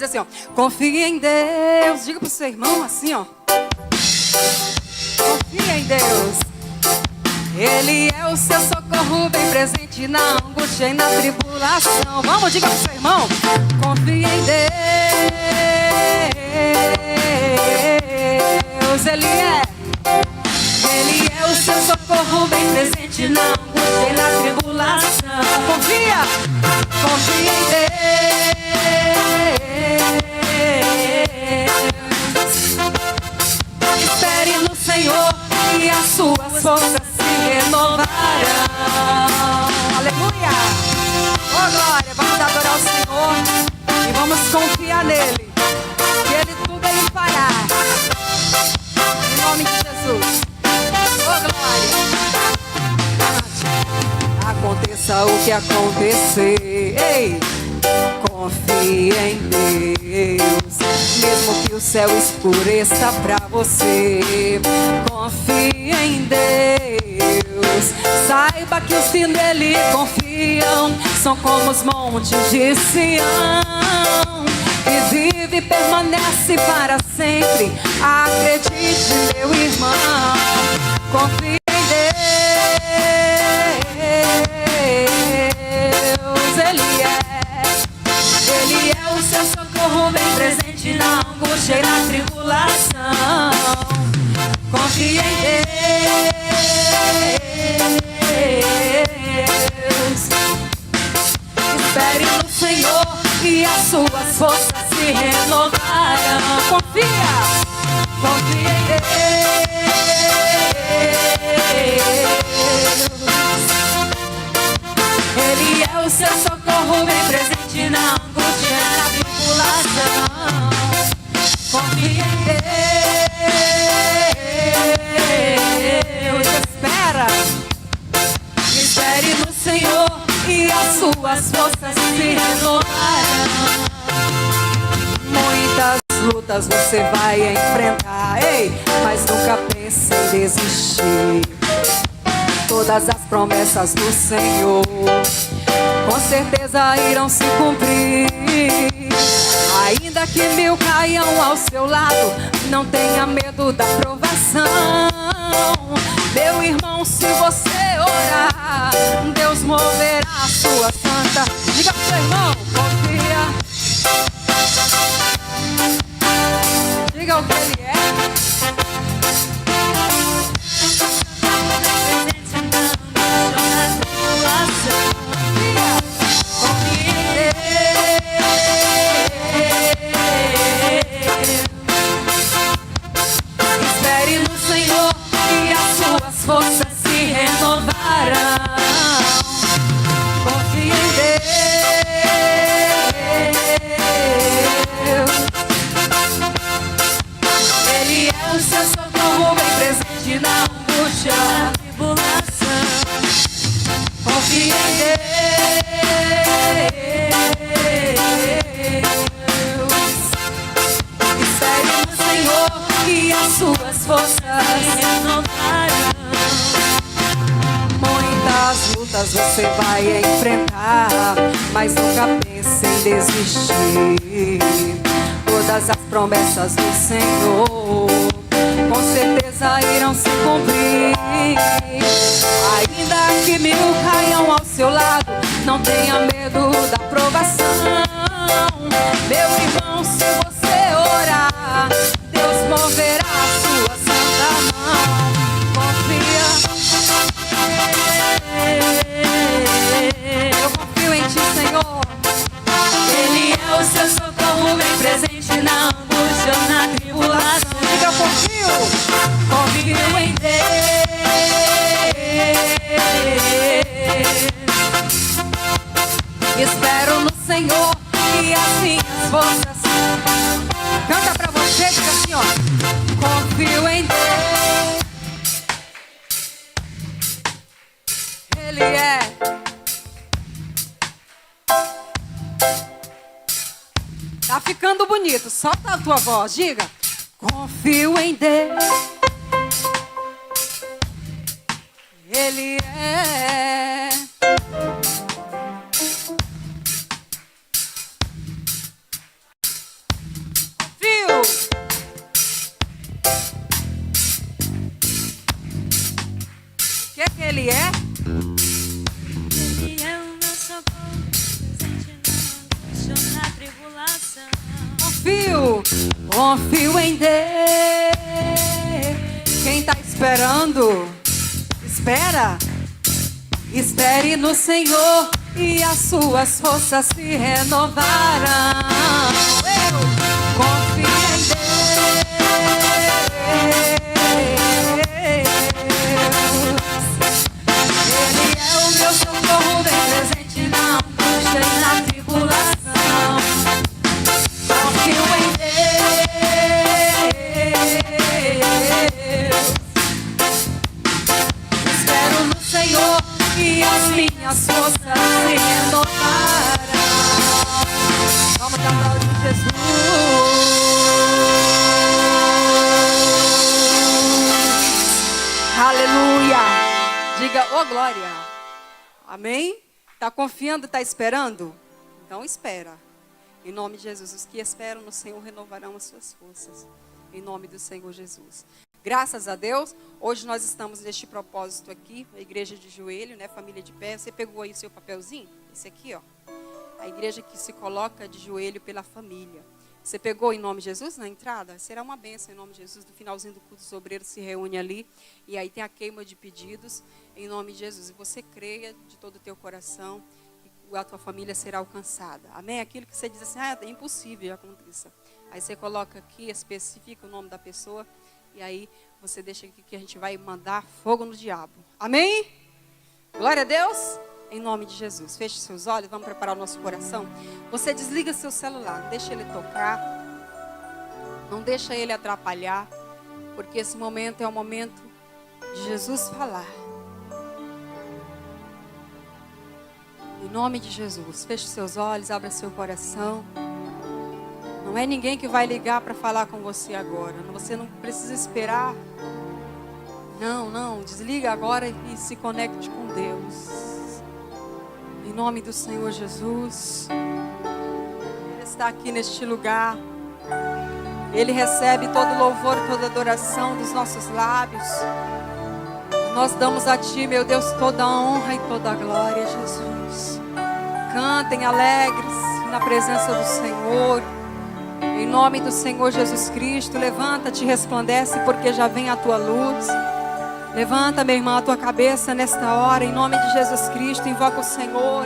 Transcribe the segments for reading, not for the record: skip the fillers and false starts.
dizer assim, ó. Confia em Deus. Diga pro seu irmão assim, ó. Confia em Deus. Ele é o seu socorro bem presente na angústia e na tribulação. Vamos, diga pro seu irmão. Confia em Deus. Ele é o seu socorro bem presente na angústia e na tribulação. Confia em Deus. Espere no Senhor e as suas forças se renovarão. Aleluia! Oh glória, vamos adorar o Senhor e vamos confiar nele, que ele tudo ele fará. Em nome de Jesus. Oh glória! Aconteça o que acontecer, ei, confie em Deus. Mesmo que o céu escureça pra você, confie em Deus. Saiba que os que nele confiam são como os montes de Sião, e vive e permanece para sempre. Acredite, meu irmão, confie em Deus. Ele é o seu socorro bem presente na angústia e na tribulação. Confie em Deus. Espere no Senhor e as suas forças se renovarão. Confia em Deus. Ele é o seu socorro bem presente na angústia e na tribulação. Confie em Deus. Espere no Senhor e as suas forças se renovarão. Muitas lutas você vai enfrentar, ei, mas nunca pense em desistir. Todas as promessas do Senhor com certeza irão se cumprir. Ainda que 1000 caiam ao seu lado, não tenha medo da provação. Meu irmão, se você orar, Deus moverá a sua santa. Diga pro seu irmão, confia. Diga o que ele é. Espere no Senhor e as suas forças se renovarão. Confie em Deus. Ele é o seu socorro bem presente na angústia, na tribulação. Confie em Deus. Espere no Senhor e as suas forças se renovarão. Muitas lutas você vai enfrentar, mas nunca pense em desistir. Todas as promessas do Senhor com certeza irão se cumprir. Ainda que 1000 caiam ao seu lado, não tenha medo da provação. Meu irmão, se você orar, Deus moverá a sua santa mão. Confia. Eu confio em ti, Senhor. Ele é o seu socorro bem presente na angústia, na tribulação. Diga, eu confio. Confio em Deus. Espero no Senhor e assim as forças. Canta pra você, diga assim, ó. Confio em Deus. Ele é. Tá ficando bonito. Solta a tua voz, diga. Confio em Deus. Ele é. confio em Deus. Quem tá esperando, espera. Espere no Senhor e as suas forças se renovarão. Confie em Deus. Ele é o meu socorro bem presente na angústia e na tribulação. Confio em Deus. Espero no Senhor e as minhas forças se renovarão. Vamos dar glória a Jesus. Aleluia. Diga, ô glória. Amém? Está confiando, está esperando? Então espera. Em nome de Jesus, os que esperam no Senhor renovarão as suas forças. Em nome do Senhor Jesus. Graças a Deus, hoje nós estamos neste propósito aqui, a igreja de joelho, né, família de pé. Você pegou aí o seu papelzinho? Esse aqui, ó. A igreja que se coloca de joelho pela família. Você pegou em nome de Jesus na entrada? Será uma bênção em nome de Jesus. No finalzinho do culto, os obreiros se reúnem ali. E aí tem a queima de pedidos em nome de Jesus. E você creia de todo o teu coração que a tua família será alcançada. Amém? Aquilo que você diz assim, é impossível que aconteça. Aí você coloca aqui, especifica o nome da pessoa. E aí você deixa aqui que a gente vai mandar fogo no diabo. Amém? Glória a Deus. Em nome de Jesus. Feche seus olhos, vamos preparar o nosso coração. Você desliga seu celular, não deixa ele tocar. Não deixa ele atrapalhar. Porque esse momento é o momento de Jesus falar. Em nome de Jesus. Feche seus olhos, abra seu coração. Não é ninguém que vai ligar para falar com você agora. Você não precisa esperar. Não. Desliga agora e se conecte com Deus. Em nome do Senhor Jesus. Ele está aqui neste lugar. Ele recebe todo louvor, toda adoração dos nossos lábios. Nós damos a Ti, meu Deus, toda a honra e toda a glória, Jesus. Cantem alegres na presença do Senhor. Em nome do Senhor Jesus Cristo, levanta-te e resplandece, porque já vem a tua luz. Levanta, minha irmã, a tua cabeça nesta hora, em nome de Jesus Cristo, invoca o Senhor.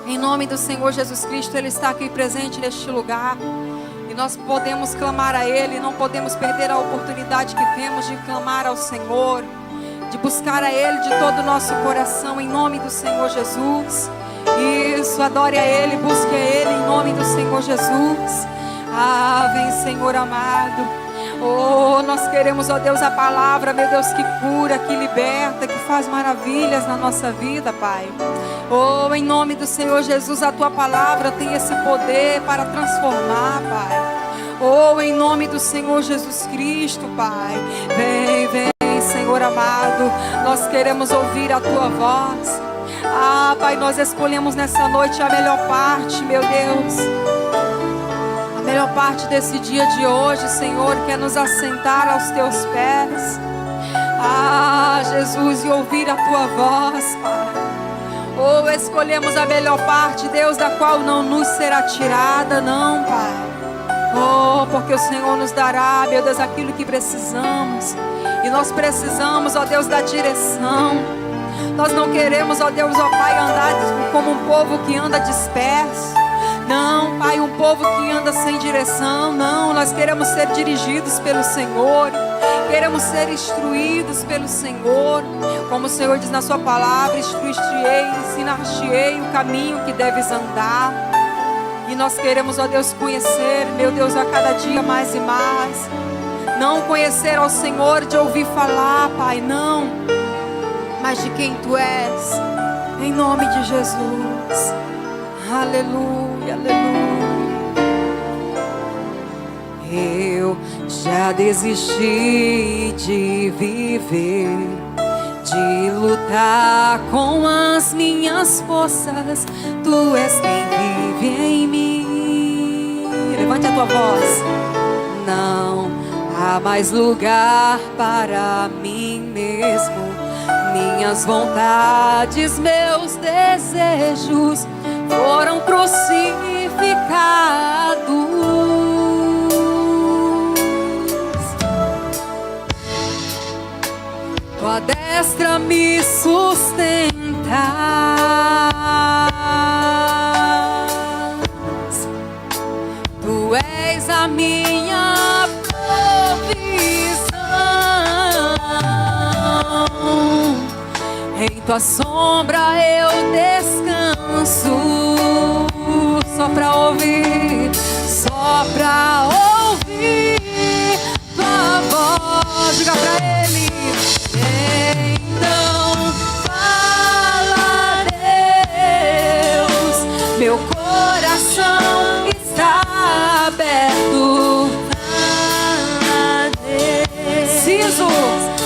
Em nome do Senhor Jesus Cristo, Ele está aqui presente neste lugar. E nós podemos clamar a Ele, não podemos perder a oportunidade que temos de clamar ao Senhor, de buscar a Ele de todo o nosso coração, em nome do Senhor Jesus. Isso, adore a Ele, busque a Ele em nome do Senhor Jesus. Ah, vem Senhor amado. Oh, nós queremos, ó Deus, a palavra, meu Deus, que cura, que liberta, que faz maravilhas na nossa vida, Pai. Oh, em nome do Senhor Jesus, a Tua palavra tem esse poder para transformar, Pai. Oh, em nome do Senhor Jesus Cristo, Pai. Vem, Senhor amado, nós queremos ouvir a Tua voz. Ah, Pai, nós escolhemos nessa noite a melhor parte, meu Deus. A melhor parte desse dia de hoje, Senhor, que é nos assentar aos Teus pés. Ah, Jesus, e ouvir a Tua voz, Pai. Oh, escolhemos a melhor parte, Deus, da qual não nos será tirada, não, Pai. Oh, porque o Senhor nos dará, meu Deus, aquilo que precisamos. E nós precisamos, ó Deus, da direção. Nós não queremos, ó Deus, ó Pai, andar como um povo que anda disperso. Não, Pai, um povo que anda sem direção. Não, nós queremos ser dirigidos pelo Senhor. Queremos ser instruídos pelo Senhor. Como o Senhor diz na sua palavra, instruir-te-ei, ensinar-te-ei o caminho que deves andar. E nós queremos, ó Deus, conhecer, meu Deus, a cada dia mais e mais. Não conhecer ao Senhor de ouvir falar, Pai, não, mas de quem Tu és, em nome de Jesus. Aleluia, aleluia. Eu já desisti de viver, de lutar com as minhas forças. Tu és quem vive em mim. Levante a tua voz. Não há mais lugar para mim mesmo. Minhas vontades, meus desejos foram crucificados. destra me sustentas. Tu és a minha provisão. Em tua sombra eu descanso. Só pra ouvir tua voz. Diga pra ele. Então fala, Deus, meu coração está aberto. Fala, Deus.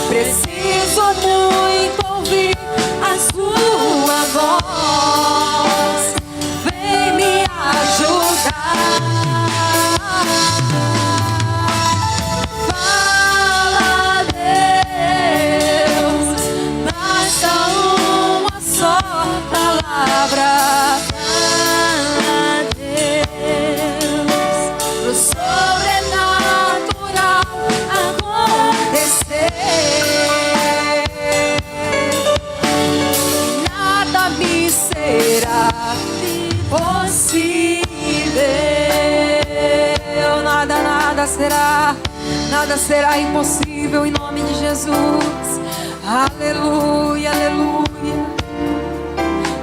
Preciso muito ouvir a sua voz. Vem me ajudar. Fala, Deus, basta uma só palavra. Fala, Deus, pro sobrenatural acontecer. Nada me será impossível. Nada será impossível em nome de Jesus. Aleluia, aleluia.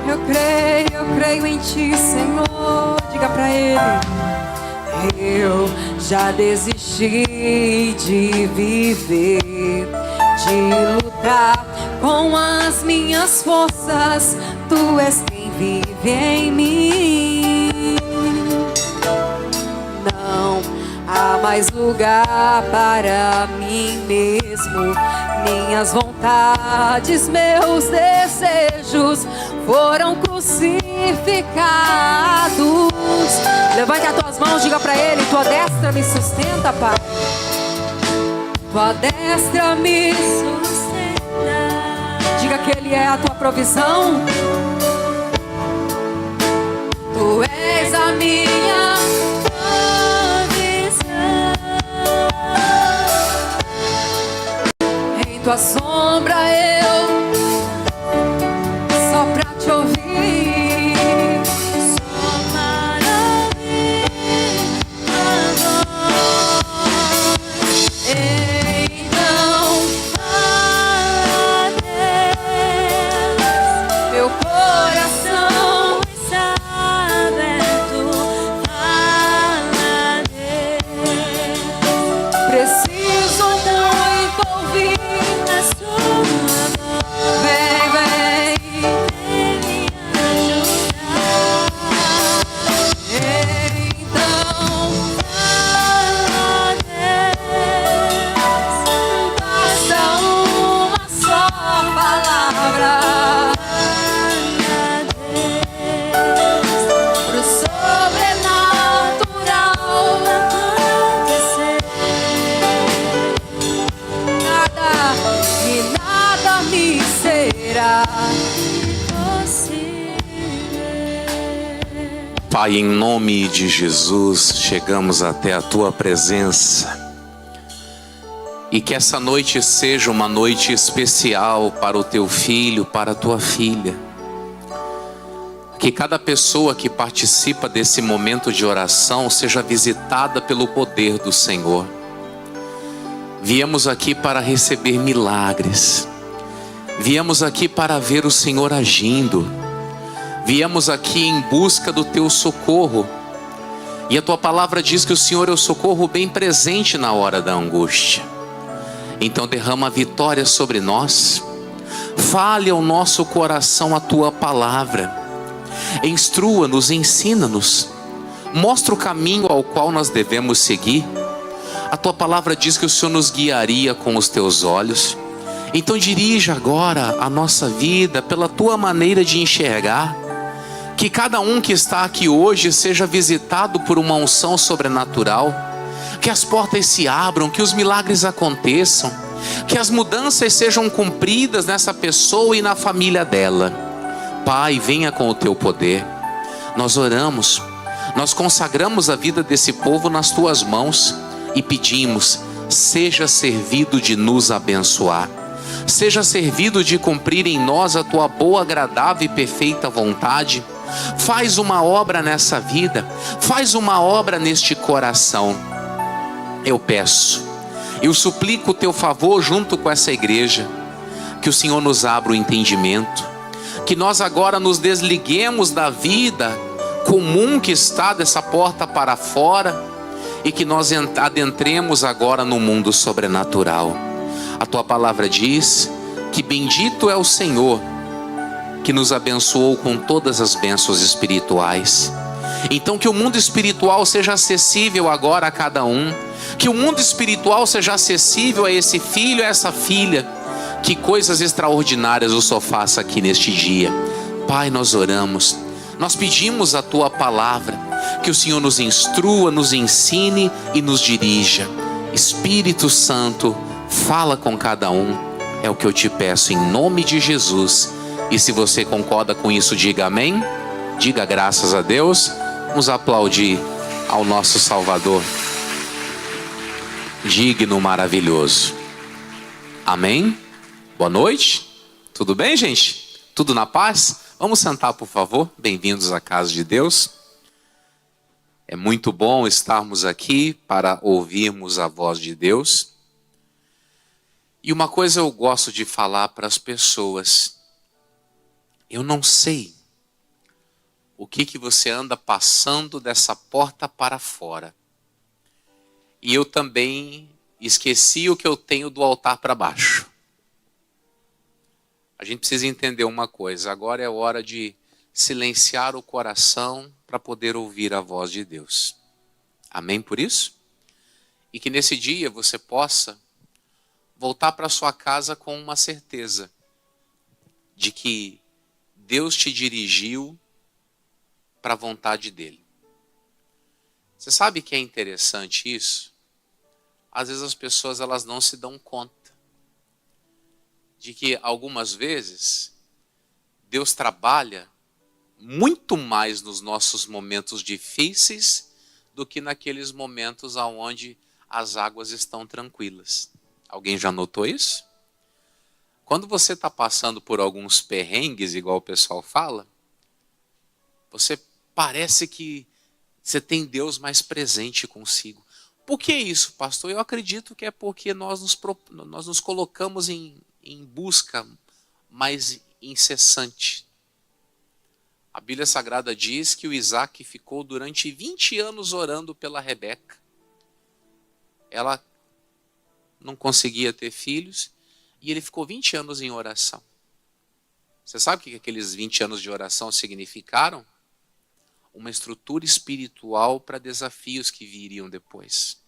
Eu creio em ti, Senhor. Diga pra ele. Eu já desisti de viver, de lutar com as minhas forças. Tu és quem vive em mim. Não há mais lugar para mim mesmo. Minhas vontades, meus desejos foram crucificados. Levante as tuas mãos, diga pra ele. Tua destra me sustenta, Pai. Tua destra me sustenta. Diga que ele é a tua provisão. Tu és a minha provisão. Em tua sombra eu, só pra te ouvir, só para ouvir a voz. Então fala, Deus, meu coração está aberto. Fala, Deus, preciso muito ouvir a sua voz. Vem me ajudar. Então fala, Deus, basta uma só palavra. Pro sobrenatural acontecer. Nada me será impossível. Pai, em nome de Jesus, chegamos até a tua presença. E que essa noite seja uma noite especial para o teu filho, para a tua filha. Que cada pessoa que participa desse momento de oração seja visitada pelo poder do Senhor. Viemos aqui para receber milagres. Viemos aqui para ver o Senhor agindo. Viemos aqui em busca do teu socorro. E a tua palavra diz que o Senhor é o socorro bem presente na hora da angústia. Então derrama a vitória sobre nós. Fale ao nosso coração a tua palavra. Instrua-nos, ensina-nos. Mostra o caminho ao qual nós devemos seguir. A tua palavra diz que o Senhor nos guiaria com os teus olhos. Então dirija agora a nossa vida pela tua maneira de enxergar. Que cada um que está aqui hoje seja visitado por uma unção sobrenatural. Que as portas se abram, que os milagres aconteçam, que as mudanças sejam cumpridas nessa pessoa e na família dela. Pai, venha com o teu poder. Nós oramos, nós consagramos a vida desse povo nas tuas mãos e pedimos, seja servido de nos abençoar. seja servido de cumprir em nós a tua boa, agradável e perfeita vontade. Faz uma obra nessa vida, faz uma obra neste coração. Eu peço, eu suplico o teu favor junto com essa igreja, que o Senhor nos abra o entendimento, que nós agora nos desliguemos da vida comum que está dessa porta para fora e que nós adentremos agora no mundo sobrenatural. A tua palavra diz que bendito é o Senhor que nos abençoou com todas as bênçãos espirituais. Então que o mundo espiritual seja acessível agora a cada um, que o mundo espiritual seja acessível a esse filho, a essa filha. Que coisas extraordinárias o Senhor faça aqui neste dia. Pai, nós oramos, nós pedimos a tua palavra, que o Senhor nos instrua, nos ensine e nos dirija. Espírito Santo, fala com cada um, é o que eu te peço em nome de Jesus. E se você concorda com isso, diga amém, diga graças a Deus. Vamos aplaudir ao nosso Salvador, digno, maravilhoso. Amém? Boa noite, tudo bem, gente? Tudo na paz? Vamos sentar, por favor. Bem-vindos à casa de Deus. É muito bom estarmos aqui para ouvirmos a voz de Deus. E uma coisa eu gosto de falar para as pessoas: eu não sei o que você anda passando dessa porta para fora. E eu também esqueci o que eu tenho do altar para baixo. A gente precisa entender uma coisa: agora é hora de silenciar o coração para poder ouvir a voz de Deus. Amém por isso? E que nesse dia você possa voltar para sua casa com uma certeza de que Deus te dirigiu para a vontade dele. Você sabe que é interessante isso? Às vezes as pessoas elas não se dão conta de que algumas vezes Deus trabalha muito mais nos nossos momentos difíceis do que naqueles momentos onde as águas estão tranquilas. Alguém já notou isso? Quando você está passando por alguns perrengues, igual o pessoal fala, você parece que você tem Deus mais presente consigo. Por que isso, pastor? Eu acredito que é porque nós nos colocamos em busca mais incessante. A Bíblia Sagrada diz que o Isaac ficou durante 20 anos orando pela Rebeca. Ela não conseguia ter filhos e ele ficou 20 anos em oração. Você sabe o que aqueles 20 anos de oração significaram? Uma estrutura espiritual para desafios que viriam depois.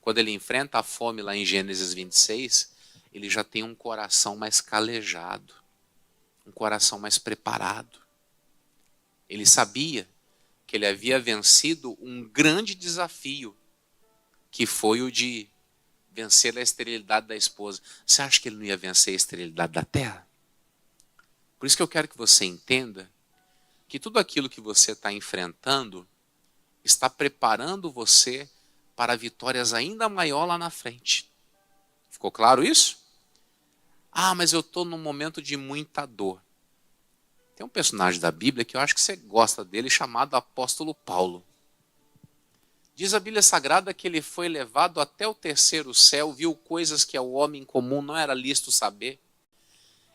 Quando ele enfrenta a fome lá em Gênesis 26, ele já tem um coração mais calejado, um coração mais preparado. Ele sabia que ele havia vencido um grande desafio, que foi o de vencer a esterilidade da esposa. Você acha que ele não ia vencer a esterilidade da terra? Por isso que eu quero que você entenda que tudo aquilo que você está enfrentando está preparando você para vitórias ainda maior lá na frente. Ficou claro isso? Ah, mas eu estou num momento de muita dor. Tem um personagem da Bíblia que eu acho que você gosta dele, chamado Apóstolo Paulo. Diz a Bíblia Sagrada que ele foi levado até o terceiro céu, viu coisas que ao homem comum não era lícito saber.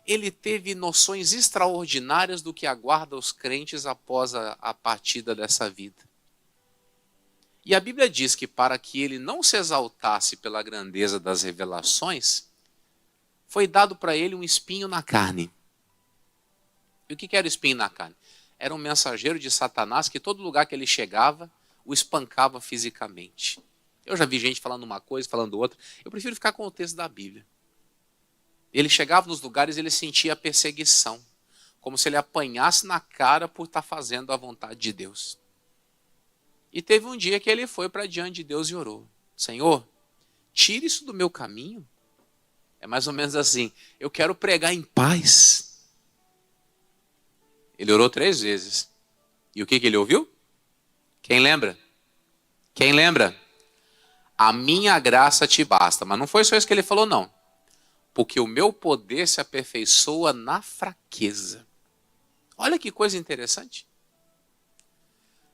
Ele teve noções extraordinárias do que aguarda os crentes após a partida dessa vida. E a Bíblia diz que para que ele não se exaltasse pela grandeza das revelações, foi dado para ele um espinho na carne. E o que era o espinho na carne? Era um mensageiro de Satanás que todo lugar que ele chegava, o espancava fisicamente. Eu já vi gente falando uma coisa, falando outra. Eu prefiro ficar com o texto da Bíblia. Ele chegava nos lugares e ele sentia a perseguição, como se ele apanhasse na cara por estar fazendo a vontade de Deus. E teve um dia que ele foi para diante de Deus e orou: Senhor, tire isso do meu caminho. É mais ou menos assim: eu quero pregar em paz. Ele orou 3 vezes. E o que ele ouviu? Quem lembra? Quem lembra? A minha graça te basta. Mas não foi só isso que ele falou, não. porque o meu poder se aperfeiçoa na fraqueza. Olha que coisa interessante.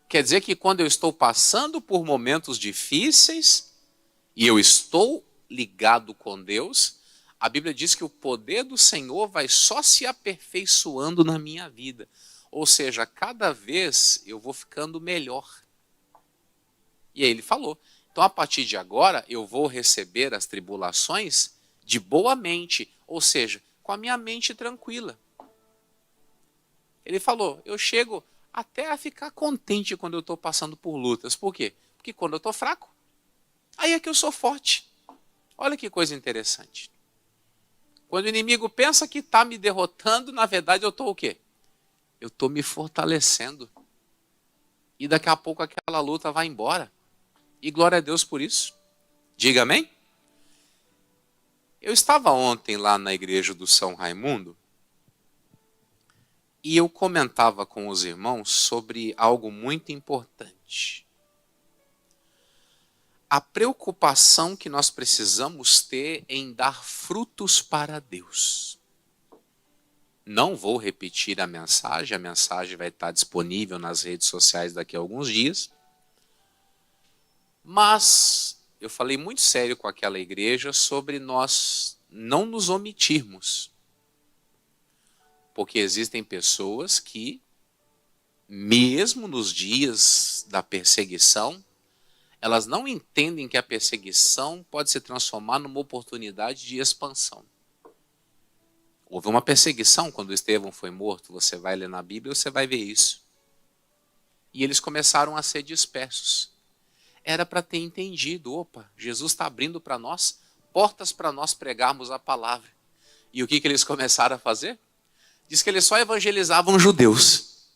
Quer dizer que quando eu estou passando por momentos difíceis e eu estou ligado com Deus, a Bíblia diz que o poder do Senhor vai só se aperfeiçoando na minha vida. Ou seja, cada vez eu vou ficando melhor. E aí ele falou, então a partir de agora eu vou receber as tribulações de boa mente, ou seja, com a minha mente tranquila. Ele falou, eu chego até a ficar contente quando eu estou passando por lutas. Por quê? Porque quando eu estou fraco, aí é que eu sou forte. Olha que coisa interessante. Quando o inimigo pensa que está me derrotando, na verdade eu estou o quê? Eu estou me fortalecendo. E daqui a pouco aquela luta vai embora. E glória a Deus por isso. Diga amém? Eu estava ontem lá na igreja do São Raimundo e eu comentava com os irmãos sobre algo muito importante. A preocupação que nós precisamos ter em dar frutos para Deus. Não vou repetir a mensagem vai estar disponível nas redes sociais daqui a alguns dias. Mas eu falei muito sério com aquela igreja sobre nós não nos omitirmos. Porque existem pessoas que, mesmo nos dias da perseguição, elas não entendem que a perseguição pode se transformar numa oportunidade de expansão. Houve uma perseguição quando Estevão foi morto, você vai ler na Bíblia, você vai ver isso. E eles começaram a ser dispersos. Era para ter entendido, opa, Jesus está abrindo para nós portas para nós pregarmos a palavra. E o que eles começaram a fazer? Diz que eles só evangelizavam judeus.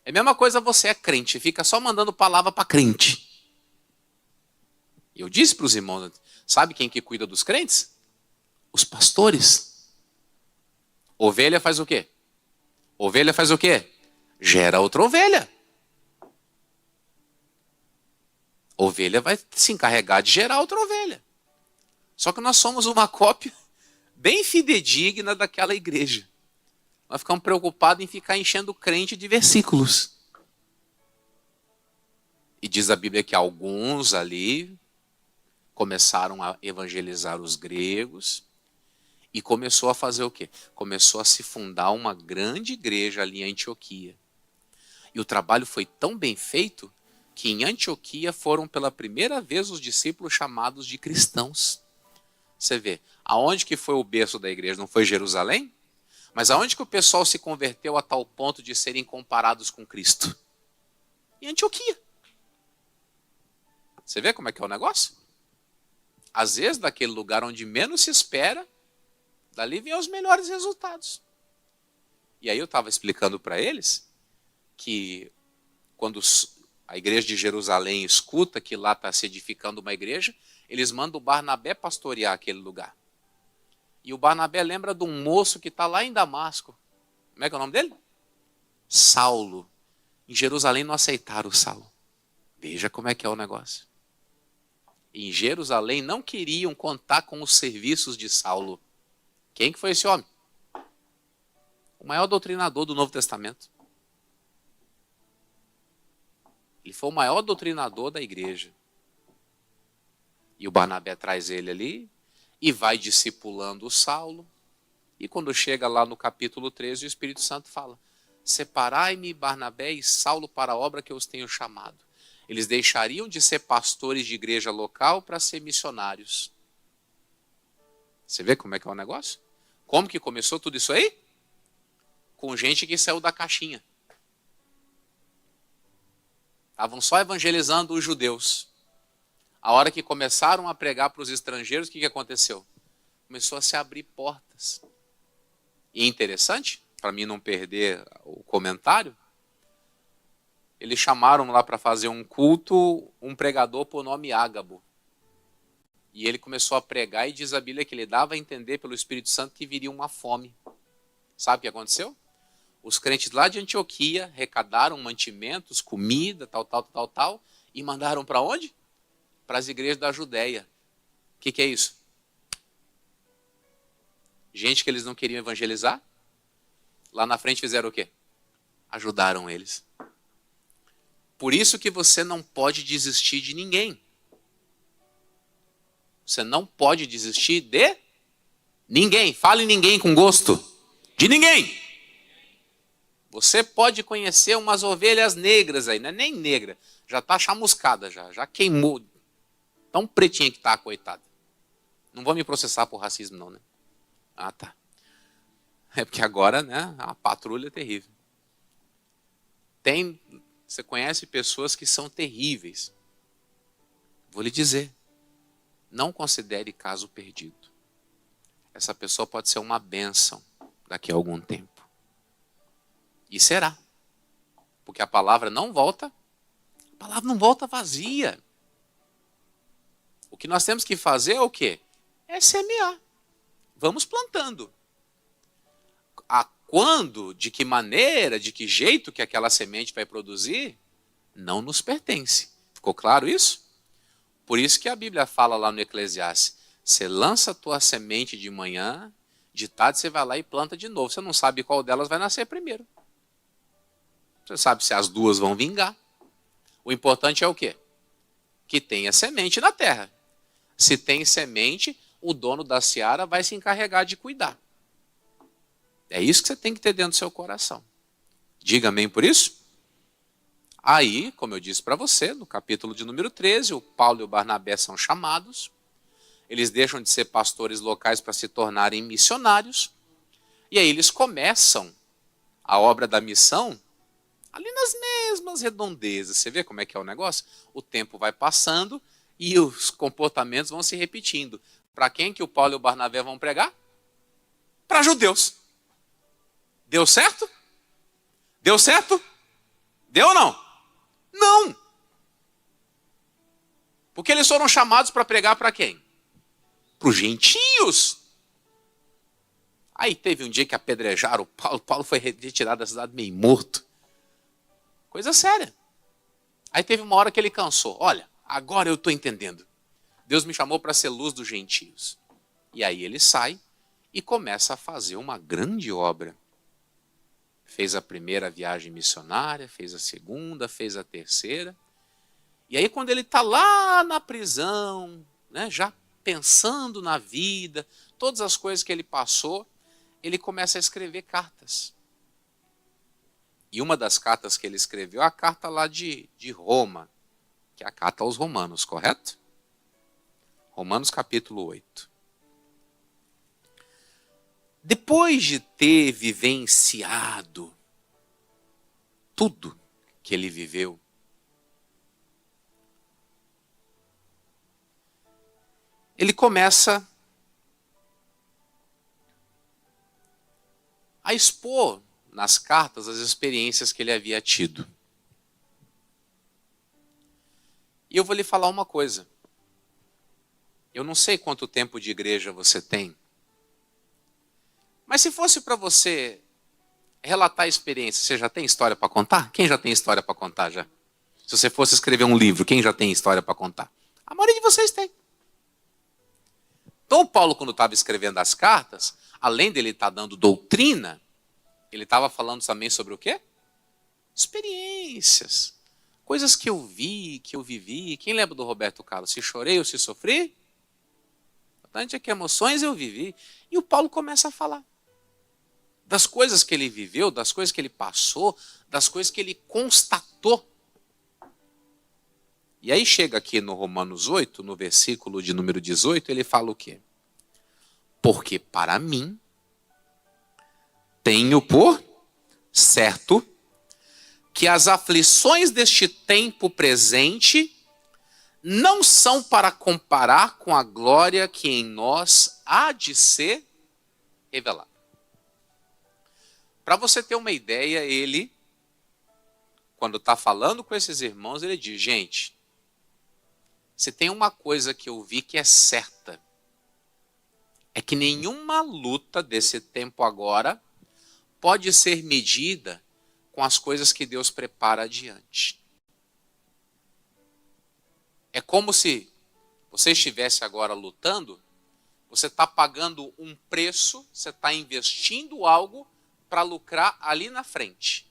É a mesma coisa, você é crente, fica só mandando palavra para crente. E eu disse para os irmãos, sabe quem que cuida dos crentes? Os pastores. Ovelha faz o quê? Ovelha faz o quê? Gera outra ovelha. Ovelha vai se encarregar de gerar outra ovelha. Só que nós somos uma cópia bem fidedigna daquela igreja. Nós ficamos preocupados em ficar enchendo o crente de versículos. E diz a Bíblia que alguns ali começaram a evangelizar os gregos. E começou a fazer o quê? Começou a se fundar uma grande igreja ali em Antioquia. E o trabalho foi tão bem feito que em Antioquia foram pela primeira vez os discípulos chamados de cristãos. Você vê, aonde que foi o berço da igreja? Não foi Jerusalém? Mas aonde que o pessoal se converteu a tal ponto de serem comparados com Cristo? Em Antioquia. Você vê como é que é o negócio? Às vezes, daquele lugar onde menos se espera, dali vem os melhores resultados. E aí eu estava explicando para eles que quando a igreja de Jerusalém escuta que lá está se edificando uma igreja, eles mandam o Barnabé pastorear aquele lugar. E o Barnabé lembra de um moço que está lá em Damasco. Como é que é o nome dele? Saulo. Em Jerusalém não aceitaram o Saulo. Veja como é que é o negócio. Em Jerusalém não queriam contar com os serviços de Saulo. Quem que foi esse homem? O maior doutrinador do Novo Testamento. Ele foi o maior doutrinador da igreja. E o Barnabé traz ele ali e vai discipulando o Saulo. E quando chega lá no capítulo 13, o Espírito Santo fala: separai-me, Barnabé e Saulo, para a obra que eu os tenho chamado. Eles deixariam de ser pastores de igreja local para ser missionários. Você vê como é que é o negócio? Como que começou tudo isso aí? Com gente que saiu da caixinha. Estavam só evangelizando os judeus. A hora que começaram a pregar para os estrangeiros, o que aconteceu? Começou a se abrir portas. E interessante, para mim não perder o comentário, eles chamaram lá para fazer um culto um pregador por nome Ágabo. E ele começou a pregar e diz a Bíblia que ele dava a entender pelo Espírito Santo que viria uma fome. Sabe o que aconteceu? Os crentes lá de Antioquia arrecadaram mantimentos, comida, tal, e mandaram para onde? Para as igrejas da Judéia. O que é isso? Gente que eles não queriam evangelizar, lá na frente fizeram o quê? Ajudaram eles. Por isso que você não pode desistir de ninguém. Você não pode desistir de ninguém. Fale ninguém com gosto. De ninguém. Você pode conhecer umas ovelhas negras aí, não é nem negra, já está chamuscada já queimou. Tão pretinha que está, coitada. Não vou me processar por racismo não, né? Ah, tá. É porque agora, né, a patrulha é terrível. Você conhece pessoas que são terríveis. Vou lhe dizer, não considere caso perdido. Essa pessoa pode ser uma bênção daqui a algum tempo. E será. Porque a palavra não volta vazia. O que nós temos que fazer é o quê? É semear. Vamos plantando. A quando, de que maneira, de que jeito que aquela semente vai produzir, não nos pertence. Ficou claro isso? Por isso que a Bíblia fala lá no Eclesiastes, você lança a tua semente de manhã, de tarde você vai lá e planta de novo. Você não sabe qual delas vai nascer primeiro. Você sabe se as duas vão vingar. O importante é o quê? Que tenha semente na terra. Se tem semente, o dono da seara vai se encarregar de cuidar. É isso que você tem que ter dentro do seu coração. Diga amém por isso? Aí, como eu disse para você, no capítulo de número 13, o Paulo e o Barnabé são chamados. Eles deixam de ser pastores locais para se tornarem missionários. E aí eles começam a obra da missão ali nas mesmas redondezas. Você vê como é que é o negócio? O tempo vai passando e os comportamentos vão se repetindo. Para quem que o Paulo e o Barnabé vão pregar? Para judeus. Deu certo? Deu certo? Deu ou não? Não. Porque eles foram chamados para pregar para quem? Para os gentios. Aí teve um dia que apedrejaram o Paulo. Paulo foi retirado da cidade meio morto. Coisa séria. Aí teve uma hora que ele cansou. Olha, agora eu estou entendendo. Deus me chamou para ser luz dos gentios. E aí ele sai e começa a fazer uma grande obra. Fez a primeira viagem missionária, fez a segunda, fez a terceira. E aí quando ele está lá na prisão, né, já pensando na vida, todas as coisas que ele passou, ele começa a escrever cartas. E uma das cartas que ele escreveu é a carta lá de Roma, que é a carta aos Romanos, correto? Romanos capítulo 8. Depois de ter vivenciado tudo que ele viveu, ele começa a expor nas cartas as experiências que ele havia tido. E eu vou lhe falar uma coisa. Eu não sei quanto tempo de igreja você tem, mas se fosse para você relatar a experiência, você já tem história para contar? Quem já tem história para contar já? Se você fosse escrever um livro, quem já tem história para contar? A maioria de vocês tem. Então, Paulo, quando estava escrevendo as cartas, além dele estar dando doutrina, ele estava falando também sobre o quê? Experiências. Coisas que eu vi, que eu vivi. Quem lembra do Roberto Carlos? Se chorei ou se sofri? Importante é que emoções eu vivi. E o Paulo começa a falar das coisas que ele viveu, das coisas que ele passou, das coisas que ele constatou. E aí chega aqui no Romanos 8, no versículo de número 18, ele fala o quê? Porque para mim, tenho por certo que as aflições deste tempo presente não são para comparar com a glória que em nós há de ser revelada. Para você ter uma ideia, ele, quando está falando com esses irmãos, ele diz, gente, se tem uma coisa que eu vi que é certa, é que nenhuma luta desse tempo agora pode ser medida com as coisas que Deus prepara adiante. É como se você estivesse agora lutando, Você está pagando um preço, você está investindo algo para lucrar ali na frente.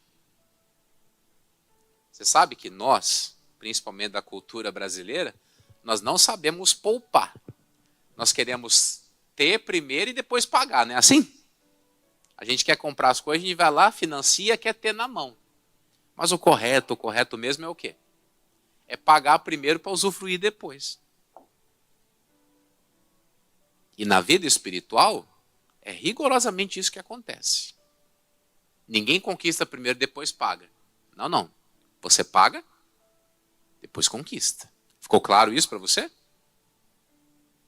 Você sabe que nós, principalmente da cultura brasileira, nós não sabemos poupar. Nós queremos ter primeiro e depois pagar, não é assim? A gente quer comprar as coisas, a gente vai lá, financia, quer ter na mão. Mas o correto mesmo é o quê? É pagar primeiro para usufruir depois. E na vida espiritual, é rigorosamente isso que acontece. Ninguém conquista primeiro e depois paga. Não, não. Você paga, depois conquista. Ficou claro isso para você?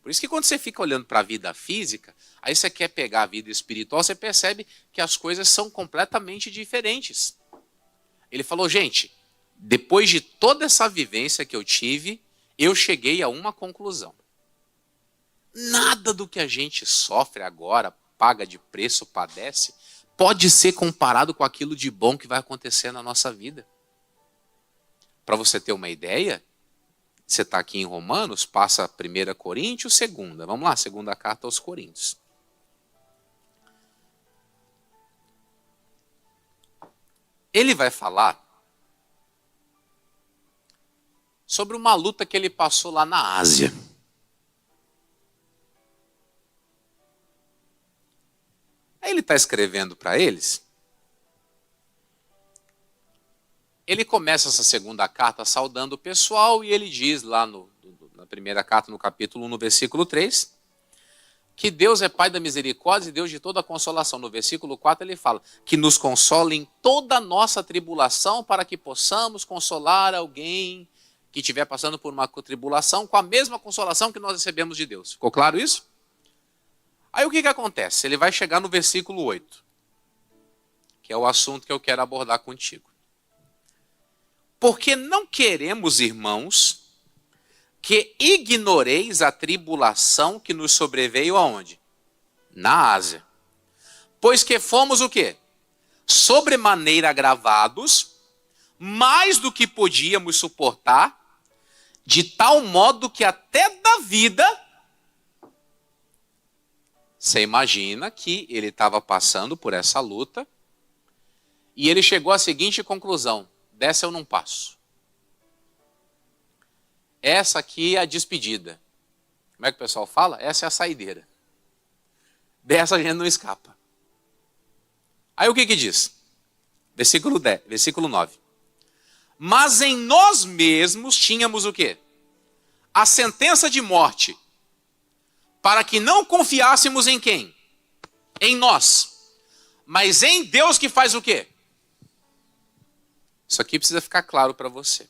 Por isso que quando você fica olhando para a vida física, aí você quer pegar a vida espiritual, você percebe que as coisas são completamente diferentes. Ele falou, gente, depois de toda essa vivência que eu tive, eu cheguei a uma conclusão. Nada do que a gente sofre agora, paga de preço, padece, pode ser comparado com aquilo de bom que vai acontecer na nossa vida. Para você ter uma ideia, você está aqui em Romanos, passa 1 Coríntios, 2. Vamos lá, segunda carta aos Coríntios. Ele vai falar sobre uma luta que ele passou lá na Ásia. Aí ele está escrevendo para eles. Ele começa essa segunda carta saudando o pessoal e ele diz lá na primeira carta, no capítulo 1, no versículo 3, que Deus é Pai da misericórdia e Deus de toda consolação. No versículo 4 ele fala que nos consola em toda a nossa tribulação para que possamos consolar alguém que estiver passando por uma tribulação com a mesma consolação que nós recebemos de Deus. Ficou claro isso? Aí o que acontece? Ele vai chegar no versículo 8, que é o assunto que eu quero abordar contigo. Porque não queremos, irmãos, que ignoreis a tribulação que nos sobreveio aonde? Na Ásia. Pois que fomos o quê? Sobremaneira agravados, mais do que podíamos suportar, de tal modo que até da vida, você imagina que ele estava passando por essa luta, e ele chegou à seguinte conclusão: dessa eu não passo. Essa aqui é a despedida. Como é que o pessoal fala? Essa é a saideira. Dessa a gente não escapa. Aí o que diz? Versículo 9. Mas em nós mesmos tínhamos o quê? A sentença de morte, para que não confiássemos em quem? Em nós. Mas em Deus que faz o quê? Isso aqui precisa ficar claro para você.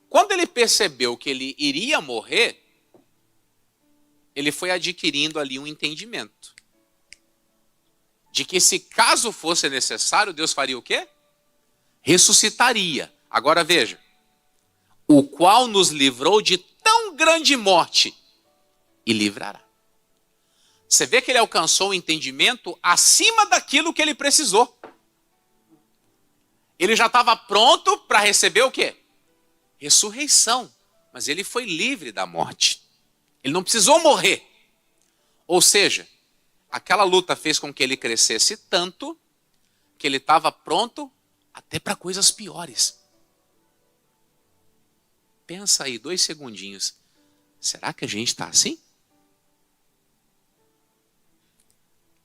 Quando ele percebeu que ele iria morrer, ele foi adquirindo ali um entendimento de que se caso fosse necessário, Deus faria o quê? Ressuscitaria. Agora veja, o qual nos livrou de tão grande morte e livrará. Você vê que ele alcançou um entendimento acima daquilo que ele precisou. Ele já estava pronto para receber o quê? Ressurreição. Mas ele foi livre da morte. Ele não precisou morrer. Ou seja, aquela luta fez com que ele crescesse tanto que ele estava pronto até para coisas piores. Pensa aí, 2 segundinhos. Será que a gente está assim?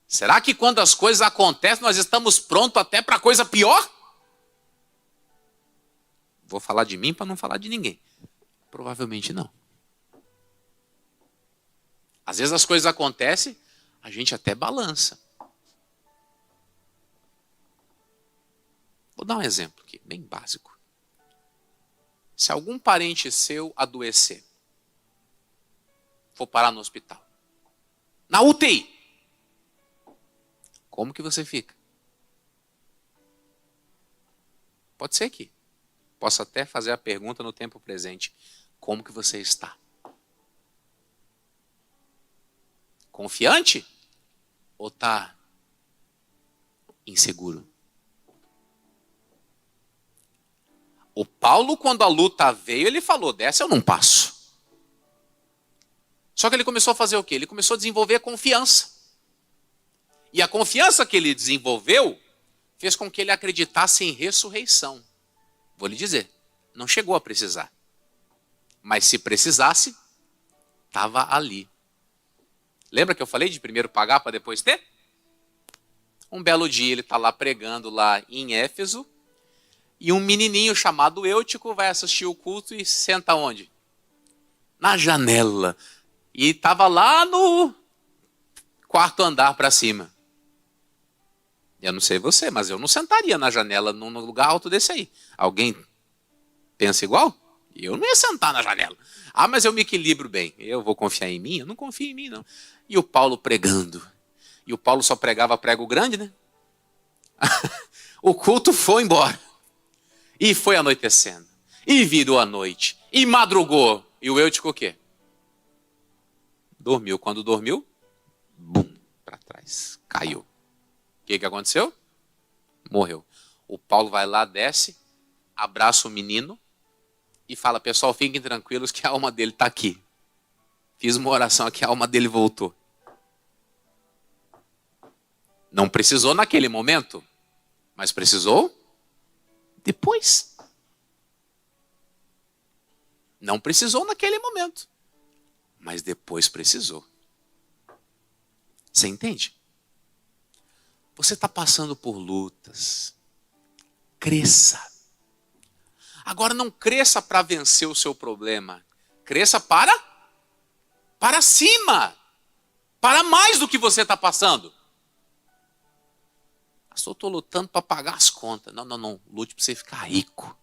Será que quando as coisas acontecem nós estamos prontos até para coisa pior? Vou falar de mim para não falar de ninguém. Provavelmente não. Às vezes as coisas acontecem, a gente até balança. Vou dar um exemplo aqui, bem básico. Se algum parente seu adoecer, for parar no hospital, na UTI, como que você fica? Pode ser que posso até fazer a pergunta no tempo presente. Como que você está? Confiante? Ou está inseguro? O Paulo, quando a luta veio, ele falou, dessa eu não passo. Só que ele começou a fazer o quê? Ele começou a desenvolver confiança. E a confiança que ele desenvolveu fez com que ele acreditasse em ressurreição. Vou lhe dizer, não chegou a precisar. Mas se precisasse, estava ali. Lembra que eu falei de primeiro pagar para depois ter? Um belo dia ele está lá pregando lá em Éfeso, e um menininho chamado Eutico vai assistir o culto e senta onde? Na janela. E estava lá no quarto andar para cima. Eu não sei você, mas eu não sentaria na janela num lugar alto desse aí. Alguém pensa igual? Eu não ia sentar na janela. Ah, mas eu me equilibro bem. Eu vou confiar em mim? Eu não confio em mim, não. E o Paulo pregando. E o Paulo só pregava prego grande, né? O culto foi embora. E foi anoitecendo. E virou a noite. E madrugou. E o Eutico o quê? Dormiu. Quando dormiu, bum, para trás. Caiu. O que aconteceu? Morreu. O Paulo vai lá, desce, abraça o menino e fala, pessoal, fiquem tranquilos que a alma dele está aqui. Fiz uma oração aqui, a alma dele voltou. Não precisou naquele momento, mas precisou depois. Não precisou naquele momento, mas depois precisou. Você entende? Você está passando por lutas. Cresça. Agora não cresça para vencer o seu problema. Cresça para cima. Para mais do que você está passando. Pastor, eu estou lutando para pagar as contas. Não. Lute para você ficar rico.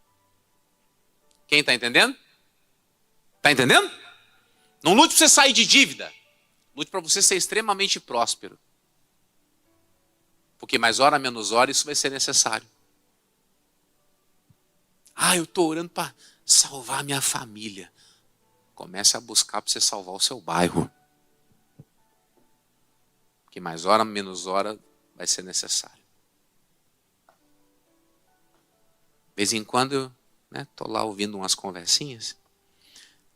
Quem está entendendo? Está entendendo? Não lute para você sair de dívida. Lute para você ser extremamente próspero. Porque mais hora, menos hora, isso vai ser necessário. Eu estou orando para salvar a minha família. Comece a buscar para você salvar o seu bairro. Porque mais hora, menos hora, vai ser necessário. De vez em quando eu estou lá ouvindo umas conversinhas.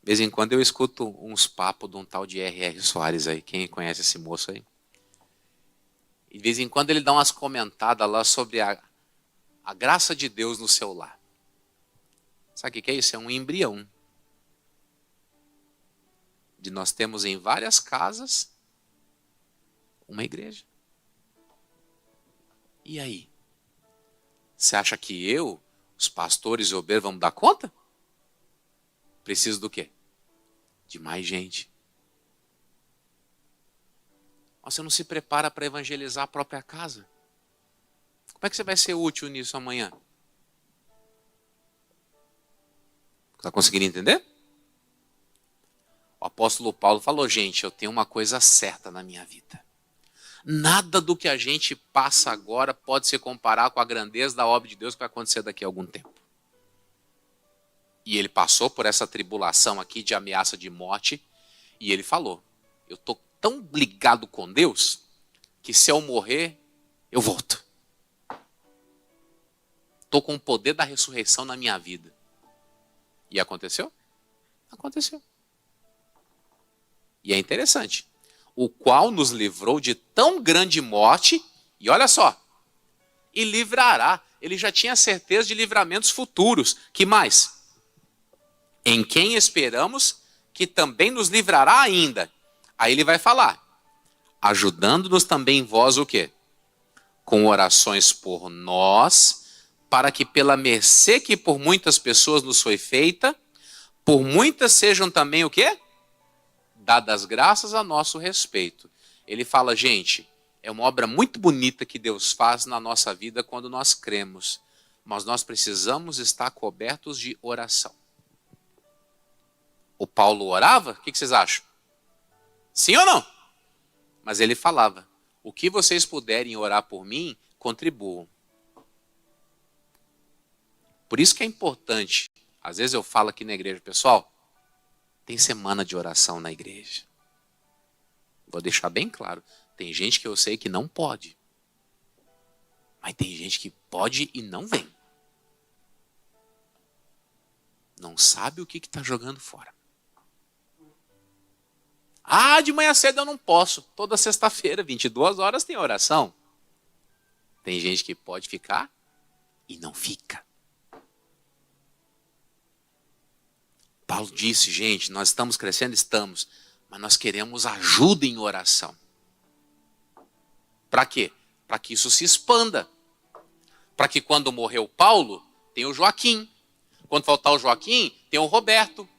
De vez em quando eu escuto uns papos de um tal de R.R. Soares aí. Quem conhece esse moço aí? E de vez em quando ele dá umas comentadas lá sobre a graça de Deus no seu lar. Sabe o que é isso? É um embrião. De nós temos em várias casas uma igreja. E aí? Você acha que eu, os pastores e obreiros, vamos dar conta? Preciso do quê? De mais gente. Você não se prepara para evangelizar a própria casa. Como é que você vai ser útil nisso amanhã? Está conseguindo entender? O apóstolo Paulo falou, gente, eu tenho uma coisa certa na minha vida. Nada do que a gente passa agora pode se comparar com a grandeza da obra de Deus que vai acontecer daqui a algum tempo. E ele passou por essa tribulação aqui de ameaça de morte, e ele falou, eu estou tão ligado com Deus, que se eu morrer, eu volto. Estou com o poder da ressurreição na minha vida. E aconteceu? Aconteceu. E é interessante. O qual nos livrou de tão grande morte, e olha só, e livrará. Ele já tinha certeza de livramentos futuros. Que mais? Em quem esperamos que também nos livrará ainda. Aí ele vai falar, ajudando-nos também vós o quê? Com orações por nós, para que pela mercê que por muitas pessoas nos foi feita, por muitas sejam também o quê? Dadas graças a nosso respeito. Ele fala, gente, é uma obra muito bonita que Deus faz na nossa vida quando nós cremos, mas nós precisamos estar cobertos de oração. O Paulo orava? O que vocês acham? Sim ou não? Mas ele falava, o que vocês puderem orar por mim, contribuam. Por isso que é importante, às vezes eu falo aqui na igreja, pessoal, tem semana de oração na igreja. Vou deixar bem claro, tem gente que eu sei que não pode. Mas tem gente que pode e não vem. Não sabe o que está jogando fora. Ah, de manhã cedo eu não posso. Toda sexta-feira, 22 horas, tem oração. Tem gente que pode ficar e não fica. Paulo disse, gente, nós estamos crescendo, estamos, mas nós queremos ajuda em oração. Para quê? Para que isso se expanda. Para que quando morreu Paulo, tem o Joaquim. Quando faltar o Joaquim, tem o Roberto.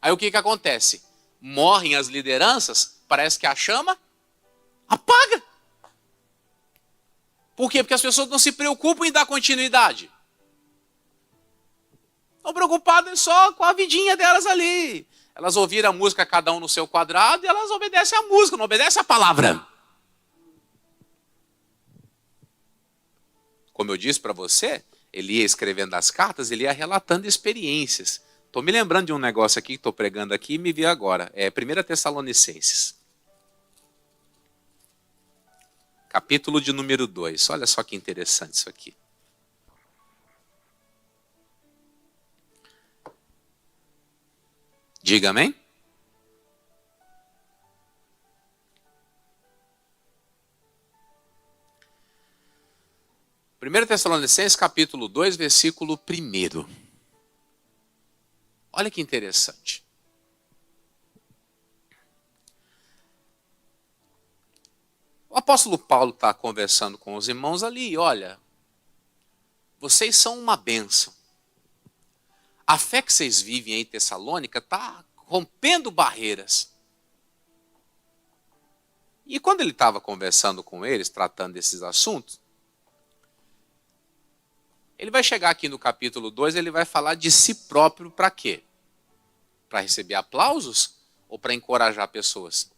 Aí o que acontece? Morrem as lideranças, parece que a chama apaga. Por quê? Porque as pessoas não se preocupam em dar continuidade. Estão preocupadas só com a vidinha delas ali. Elas ouviram a música, cada um no seu quadrado, e elas obedecem a música, não obedecem a palavra. Como eu disse para você, ele ia escrevendo as cartas, ele ia relatando experiências. Estou me lembrando de um negócio aqui que estou pregando aqui e me vi agora. É 1 Tessalonicenses. Capítulo de número 2. Olha só que interessante isso aqui. Diga amém. Primeiro Tessalonicenses, capítulo 2, versículo 1. Olha que interessante. O apóstolo Paulo está conversando com os irmãos ali, e olha, vocês são uma bênção. A fé que vocês vivem aí em Tessalônica está rompendo barreiras. E quando ele estava conversando com eles, tratando desses assuntos, ele vai chegar aqui no capítulo 2, ele vai falar de si próprio para quê? Para receber aplausos ou para encorajar pessoas?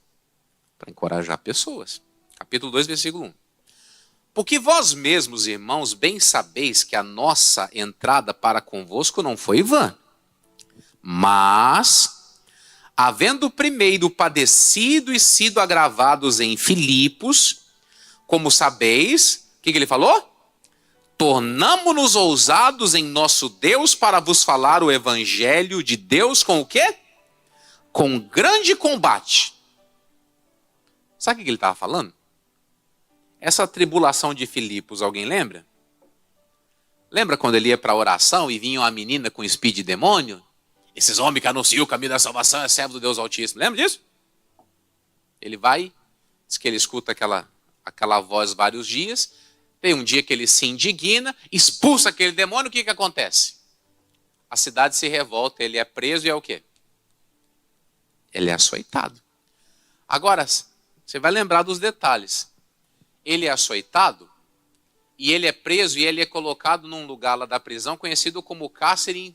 Para encorajar pessoas. Capítulo 2, versículo 1. Porque vós mesmos, irmãos, bem sabeis que a nossa entrada para convosco não foi vã. Mas, havendo primeiro padecido e sido agravados em Filipos, como sabeis, o que ele falou? Tornamo-nos ousados em nosso Deus para vos falar o evangelho de Deus com o quê? Com grande combate. Sabe o que ele estava falando? Essa tribulação de Filipos, alguém lembra? Lembra quando ele ia para a oração e vinha uma menina com espírito de demônio? Esses homens que anunciam o caminho da salvação é servo do Deus Altíssimo. Lembra disso? Ele vai, diz que ele escuta aquela voz vários dias. Tem um dia que ele se indigna, expulsa aquele demônio, o que acontece? A cidade se revolta, ele é preso e é o quê? Ele é açoitado. Agora, você vai lembrar dos detalhes. Ele é açoitado, e ele é preso, e ele é colocado num lugar lá da prisão, conhecido como cárcere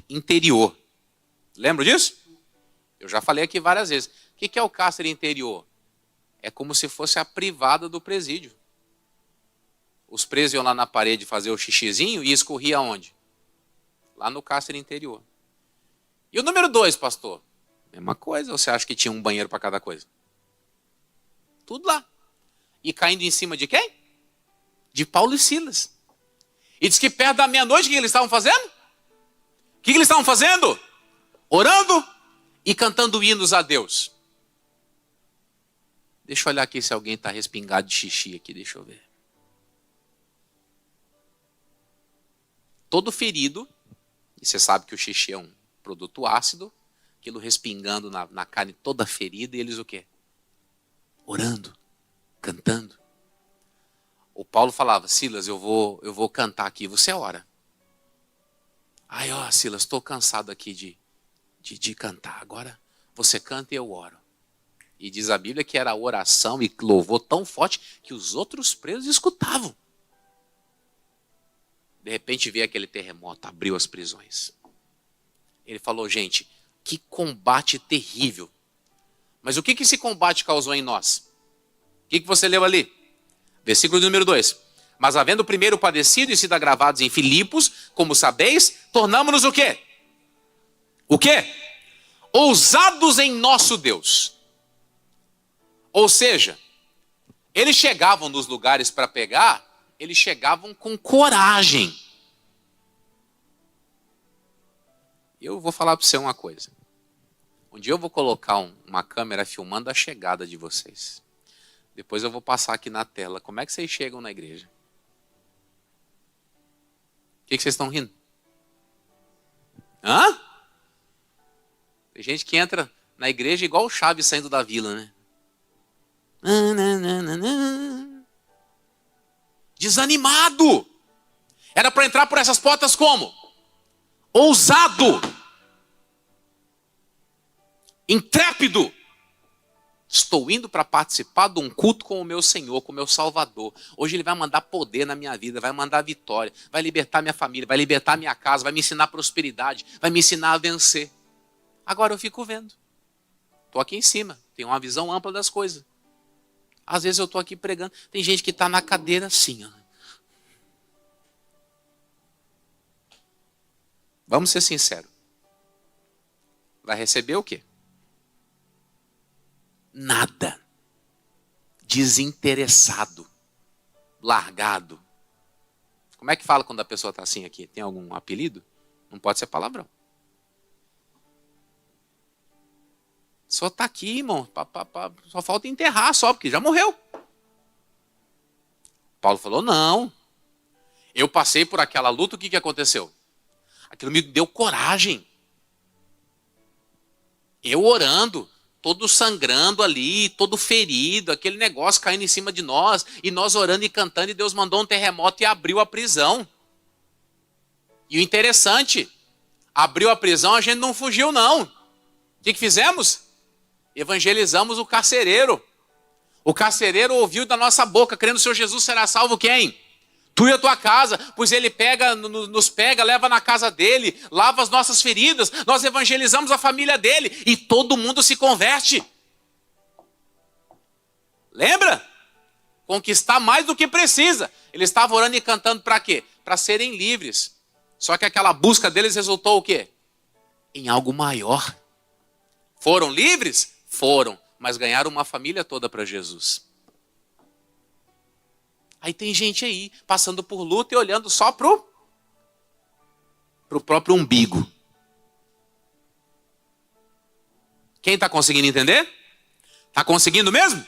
interior. Lembra disso? Eu já falei aqui várias vezes. O que é o cárcere interior? É como se fosse a privada do presídio. Os presos iam lá na parede fazer o xixizinho e escorria onde? Lá no cárcere interior. E o número 2, pastor? Mesma coisa, ou você acha que tinha um banheiro para cada coisa? Tudo lá. E caindo em cima de quem? De Paulo e Silas. E diz que perto da meia-noite, o que eles estavam fazendo? O que eles estavam fazendo? Orando e cantando hinos a Deus. Deixa eu olhar aqui se alguém está respingado de xixi aqui, deixa eu ver. Todo ferido, e você sabe que o xixi é um produto ácido, aquilo respingando na carne toda ferida, e eles o quê? Orando, cantando. O Paulo falava, Silas, eu vou cantar aqui, você ora. Ai, ó, Silas, estou cansado aqui de cantar. Agora você canta e eu oro. E diz a Bíblia que era oração e louvor tão forte que os outros presos escutavam. De repente veio aquele terremoto, abriu as prisões. Ele falou, gente, que combate terrível. Mas o que esse combate causou em nós? O que você leu ali? Versículo número 2. Mas havendo primeiro padecido e sido agravados em Filipos, como sabeis, tornamo-nos o quê? O quê? Ousados em nosso Deus. Ou seja, eles chegavam nos lugares para pegar, eles chegavam com coragem. Eu vou falar para você uma coisa. Um dia eu vou colocar uma câmera filmando a chegada de vocês. Depois eu vou passar aqui na tela. Como é que vocês chegam na igreja? O que vocês estão rindo? Hã? Tem gente que entra na igreja igual o Chaves saindo da vila, né? Desanimado. Era para entrar por essas portas como? Ousado. Intrépido. Estou indo para participar de um culto com o meu Senhor, com o meu Salvador. Hoje Ele vai mandar poder na minha vida, vai mandar vitória, vai libertar minha família, vai libertar minha casa, vai me ensinar prosperidade, vai me ensinar a vencer. Agora eu fico vendo. Estou aqui em cima, tenho uma visão ampla das coisas. Às vezes eu estou aqui pregando, tem gente que está na cadeira assim. Ó. Vamos ser sinceros. Vai receber o quê? Nada. Desinteressado. Largado. Como é que fala quando a pessoa está assim aqui? Tem algum apelido? Não pode ser palavrão. Só está aqui, irmão. Só falta enterrar só, porque já morreu. Paulo falou, não. Eu passei por aquela luta, o que aconteceu? Aquilo me deu coragem. Eu orando, todo sangrando ali, todo ferido, aquele negócio caindo em cima de nós, e nós orando e cantando, e Deus mandou um terremoto e abriu a prisão. E o interessante, abriu a prisão, a gente não fugiu não. O que fizemos? Evangelizamos o carcereiro. O carcereiro ouviu da nossa boca, crendo no Senhor Jesus será salvo quem? Tu e a tua casa, pois Ele nos pega, leva na casa dele, lava as nossas feridas, nós evangelizamos a família dele e todo mundo se converte. Lembra? Conquistar mais do que precisa. Ele estava orando e cantando para quê? Para serem livres. Só que aquela busca deles resultou o quê? Em algo maior. Foram livres? Foram, mas ganharam uma família toda para Jesus. Aí tem gente aí, passando por luta e olhando só pro próprio umbigo. Quem está conseguindo entender? Está conseguindo mesmo?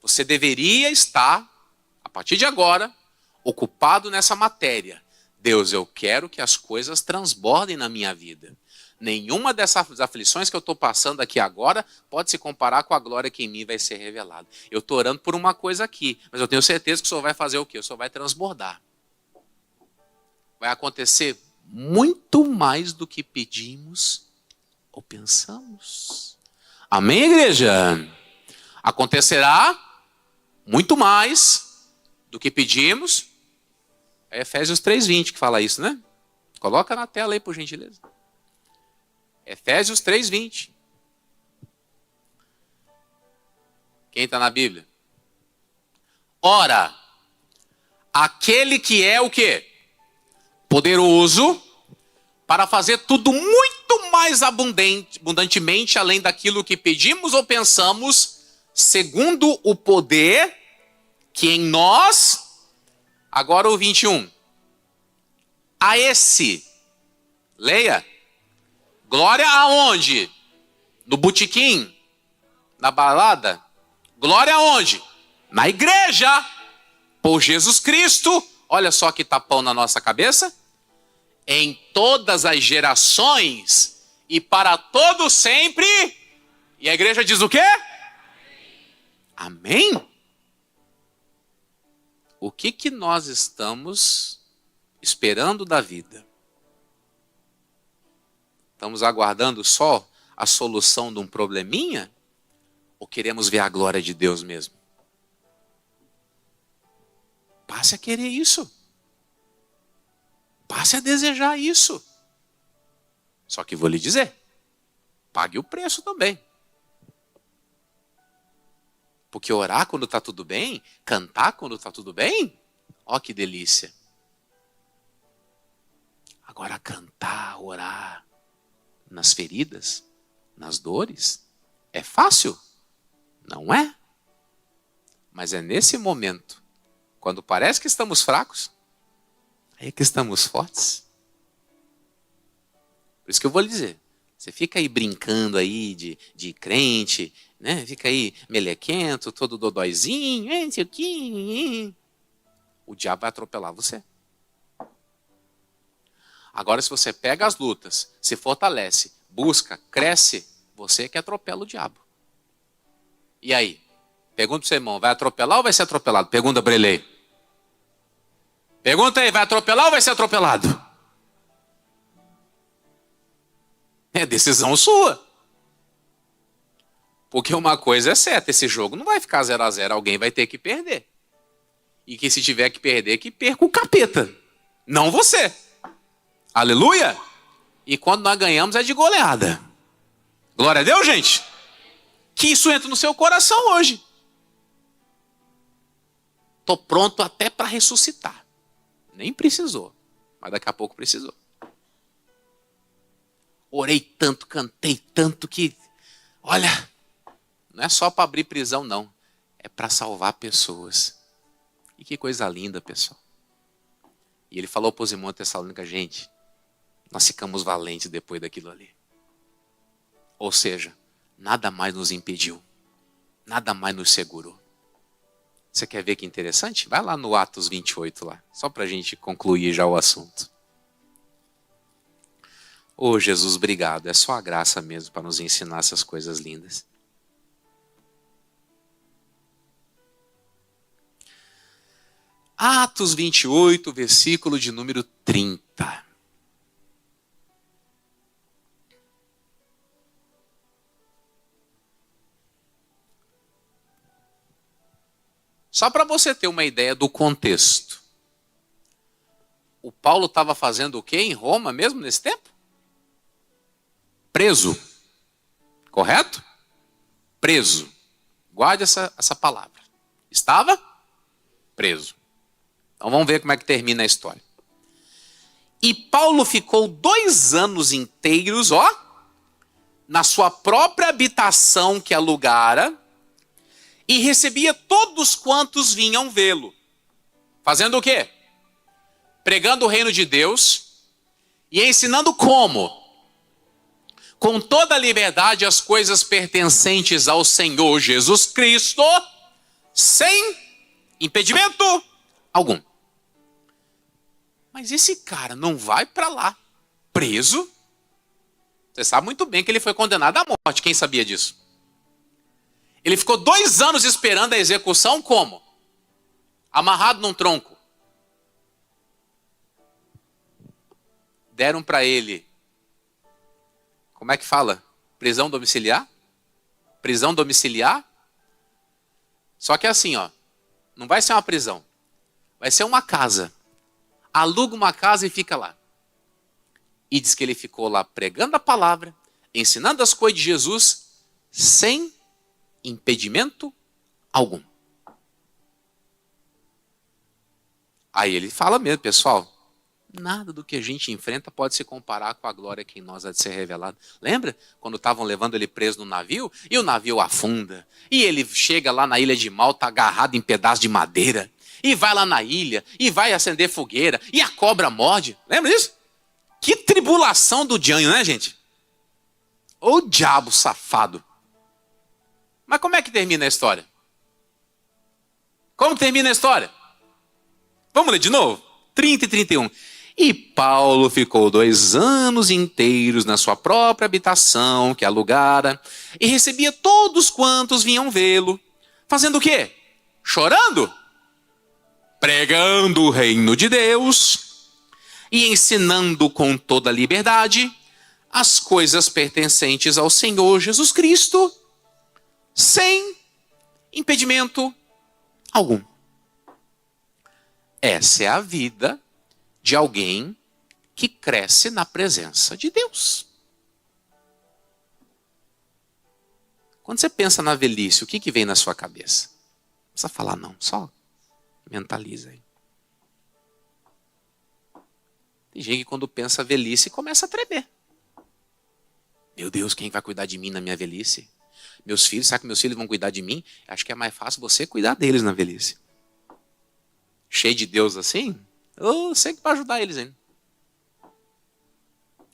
Você deveria estar, a partir de agora, ocupado nessa matéria. Deus, eu quero que as coisas transbordem na minha vida. Nenhuma dessas aflições que eu estou passando aqui agora pode se comparar com a glória que em mim vai ser revelada. Eu estou orando por uma coisa aqui, mas eu tenho certeza que o Senhor vai fazer o quê? O Senhor vai transbordar. Vai acontecer muito mais do que pedimos ou pensamos. Amém, igreja? Acontecerá muito mais do que pedimos. É Efésios 3:20 que fala isso, né? Coloca na tela aí, por gentileza. Efésios 3:20. Quem está na Bíblia? Ora, aquele que é o quê? Poderoso para fazer tudo muito mais abundantemente além daquilo que pedimos ou pensamos, segundo o poder que em nós, agora o 21. A esse, leia. Glória aonde? No botequim? Na balada? Glória aonde? Na igreja. Por Jesus Cristo. Olha só que tapão na nossa cabeça. Em todas as gerações e para todo sempre. E a igreja diz o quê? Amém? O que nós estamos esperando da vida? Estamos aguardando só a solução de um probleminha? Ou queremos ver a glória de Deus mesmo? Passe a querer isso. Passe a desejar isso. Só que vou lhe dizer, pague o preço também. Porque orar quando está tudo bem, cantar quando está tudo bem, ó que delícia. Agora cantar, orar, nas feridas, nas dores, é fácil? Não é? Mas é nesse momento, quando parece que estamos fracos, é que estamos fortes. Por isso que eu vou lhe dizer, Você fica aí brincando aí de crente, né? Fica aí melequento, todo dodóizinho, não sei o quê. O diabo vai atropelar você. Agora, se você pega as lutas, se fortalece, busca, cresce, você que atropela o diabo. E aí? Pergunta pro seu irmão, vai atropelar ou vai ser atropelado? Pergunta para ele aí. Pergunta aí, vai atropelar ou vai ser atropelado? É decisão sua. Porque uma coisa é certa, esse jogo não vai ficar 0-0, alguém vai ter que perder. E que se tiver que perder, que perca o capeta, não você. Aleluia! E quando nós ganhamos é de goleada. Glória a Deus, gente. Que isso entre no seu coração hoje. Estou pronto até para ressuscitar. Nem precisou, mas daqui a pouco precisou. Orei tanto, cantei tanto que, olha, não é só para abrir prisão, não. É para salvar pessoas. E que coisa linda, pessoal. E ele falou para os irmãos Tessalônica, gente, nós ficamos valentes depois daquilo ali. Ou seja, nada mais nos impediu. Nada mais nos segurou. Você quer ver que interessante? Vai lá no Atos 28 lá, só para a gente concluir já o assunto. Oh, Jesus, obrigado. É só a graça mesmo para nos ensinar essas coisas lindas. Atos 28, versículo de número 30. Só para você ter uma ideia do contexto. O Paulo estava fazendo o quê em Roma mesmo nesse tempo? Preso. Correto? Preso. Guarde essa palavra. Estava preso. Então vamos ver como é que termina a história. E Paulo ficou 2 anos inteiros, na sua própria habitação que alugara, e recebia todos quantos vinham vê-lo. Fazendo o quê? Pregando o reino de Deus e ensinando como? Com toda a liberdade as coisas pertencentes ao Senhor Jesus Cristo, sem impedimento algum. Mas esse cara não vai para lá preso? Você sabe muito bem que ele foi condenado à morte. Quem sabia disso? Ele ficou 2 anos esperando a execução como? Amarrado num tronco. Deram para ele, como é que fala? Prisão domiciliar? Prisão domiciliar? Só que é assim, não vai ser uma prisão. Vai ser uma casa. Aluga uma casa e fica lá. E diz que ele ficou lá pregando a palavra, ensinando as coisas de Jesus, sem impedimento algum. Aí ele fala mesmo, pessoal, nada do que a gente enfrenta pode se comparar com a glória que em nós há de ser revelada. Lembra quando estavam levando ele preso no navio? E o navio afunda. E ele chega lá na ilha de Malta agarrado em pedaços de madeira. E vai lá na ilha. E vai acender fogueira. E a cobra morde. Lembra disso? Que tribulação do dianho, né, gente? Ô diabo safado. Mas como é que termina a história? Como termina a história? Vamos ler de novo? 30 e 31. E Paulo ficou 2 anos inteiros na sua própria habitação que alugara e recebia todos quantos vinham vê-lo. Fazendo o quê? Chorando? Pregando o reino de Deus e ensinando com toda a liberdade as coisas pertencentes ao Senhor Jesus Cristo, sem impedimento algum. Essa é a vida de alguém que cresce na presença de Deus. Quando você pensa na velhice, o que vem na sua cabeça? Não precisa falar não, só mentaliza aí. Tem gente que quando pensa velhice começa a tremer. Meu Deus, quem vai cuidar de mim na minha velhice? Meus filhos, será que meus filhos vão cuidar de mim? Acho que é mais fácil você cuidar deles na velhice. Cheio de Deus assim, eu sei que vai ajudar eles ainda.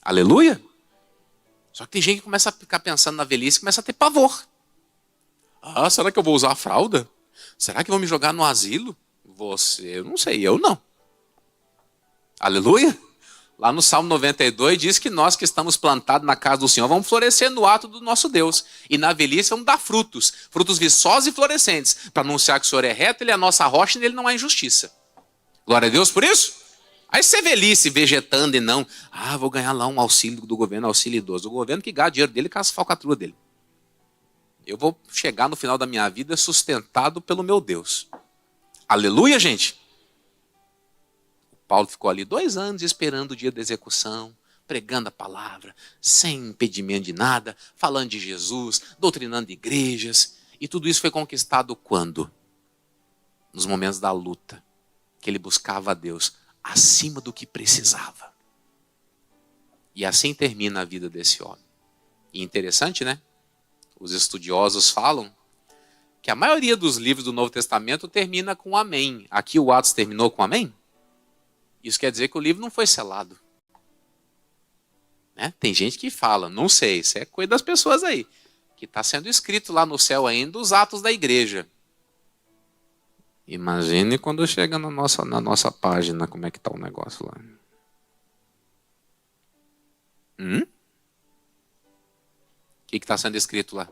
Aleluia? Só que tem gente que começa a ficar pensando na velhice e começa a ter pavor. Ah, será que eu vou usar a fralda? Será que vão me jogar no asilo? Eu não sei, eu não. Aleluia. Lá no Salmo 92 diz que nós que estamos plantados na casa do Senhor vamos florescer no ato do nosso Deus. E na velhice vamos dar frutos. Frutos viçosos e florescentes. Para anunciar que o Senhor é reto, Ele é a nossa rocha e nele não há injustiça. Glória a Deus por isso. Aí você velhice vegetando e não. Ah, vou ganhar lá um auxílio do governo, auxílio idoso. O governo que gasta dinheiro dele com as falcatruas dele. Eu vou chegar no final da minha vida sustentado pelo meu Deus. Aleluia, gente. Paulo ficou ali 2 anos esperando o dia da execução, pregando a palavra, sem impedimento de nada, falando de Jesus, doutrinando igrejas. E tudo isso foi conquistado quando? Nos momentos da luta, que ele buscava a Deus acima do que precisava. E assim termina a vida desse homem. E interessante, né? Os estudiosos falam que a maioria dos livros do Novo Testamento termina com amém. Aqui o Atos terminou com amém? Isso quer dizer que o livro não foi selado. Né? Tem gente que fala, não sei, isso é coisa das pessoas aí, que está sendo escrito lá no céu ainda os atos da igreja. Imagine quando chega na nossa página, como é que está o negócio lá. O que está sendo escrito lá?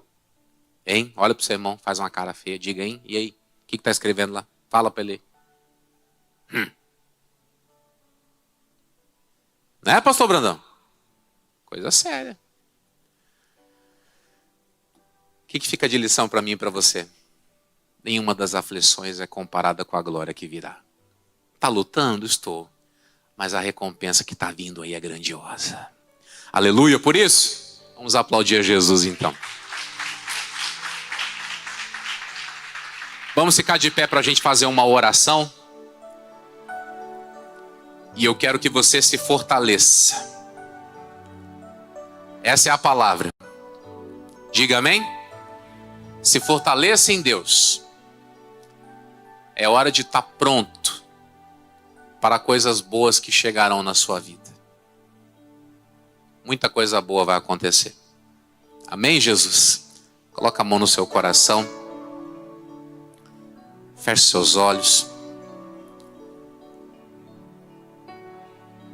Hein? Olha para o seu irmão, faz uma cara feia, diga, hein? E aí? O que está escrevendo lá? Fala para ele. Não é, pastor Brandão? Coisa séria. O que fica de lição para mim e para você? Nenhuma das aflições é comparada com a glória que virá. Está lutando? Estou. Mas a recompensa que está vindo aí é grandiosa. Aleluia por isso? Vamos aplaudir a Jesus então. Vamos ficar de pé para a gente fazer uma oração. E eu quero que você se fortaleça. Essa é a palavra. Diga amém? Se fortaleça em Deus. É hora de estar pronto para coisas boas que chegarão na sua vida. Muita coisa boa vai acontecer. Amém, Jesus? Coloca a mão no seu coração. Feche seus olhos.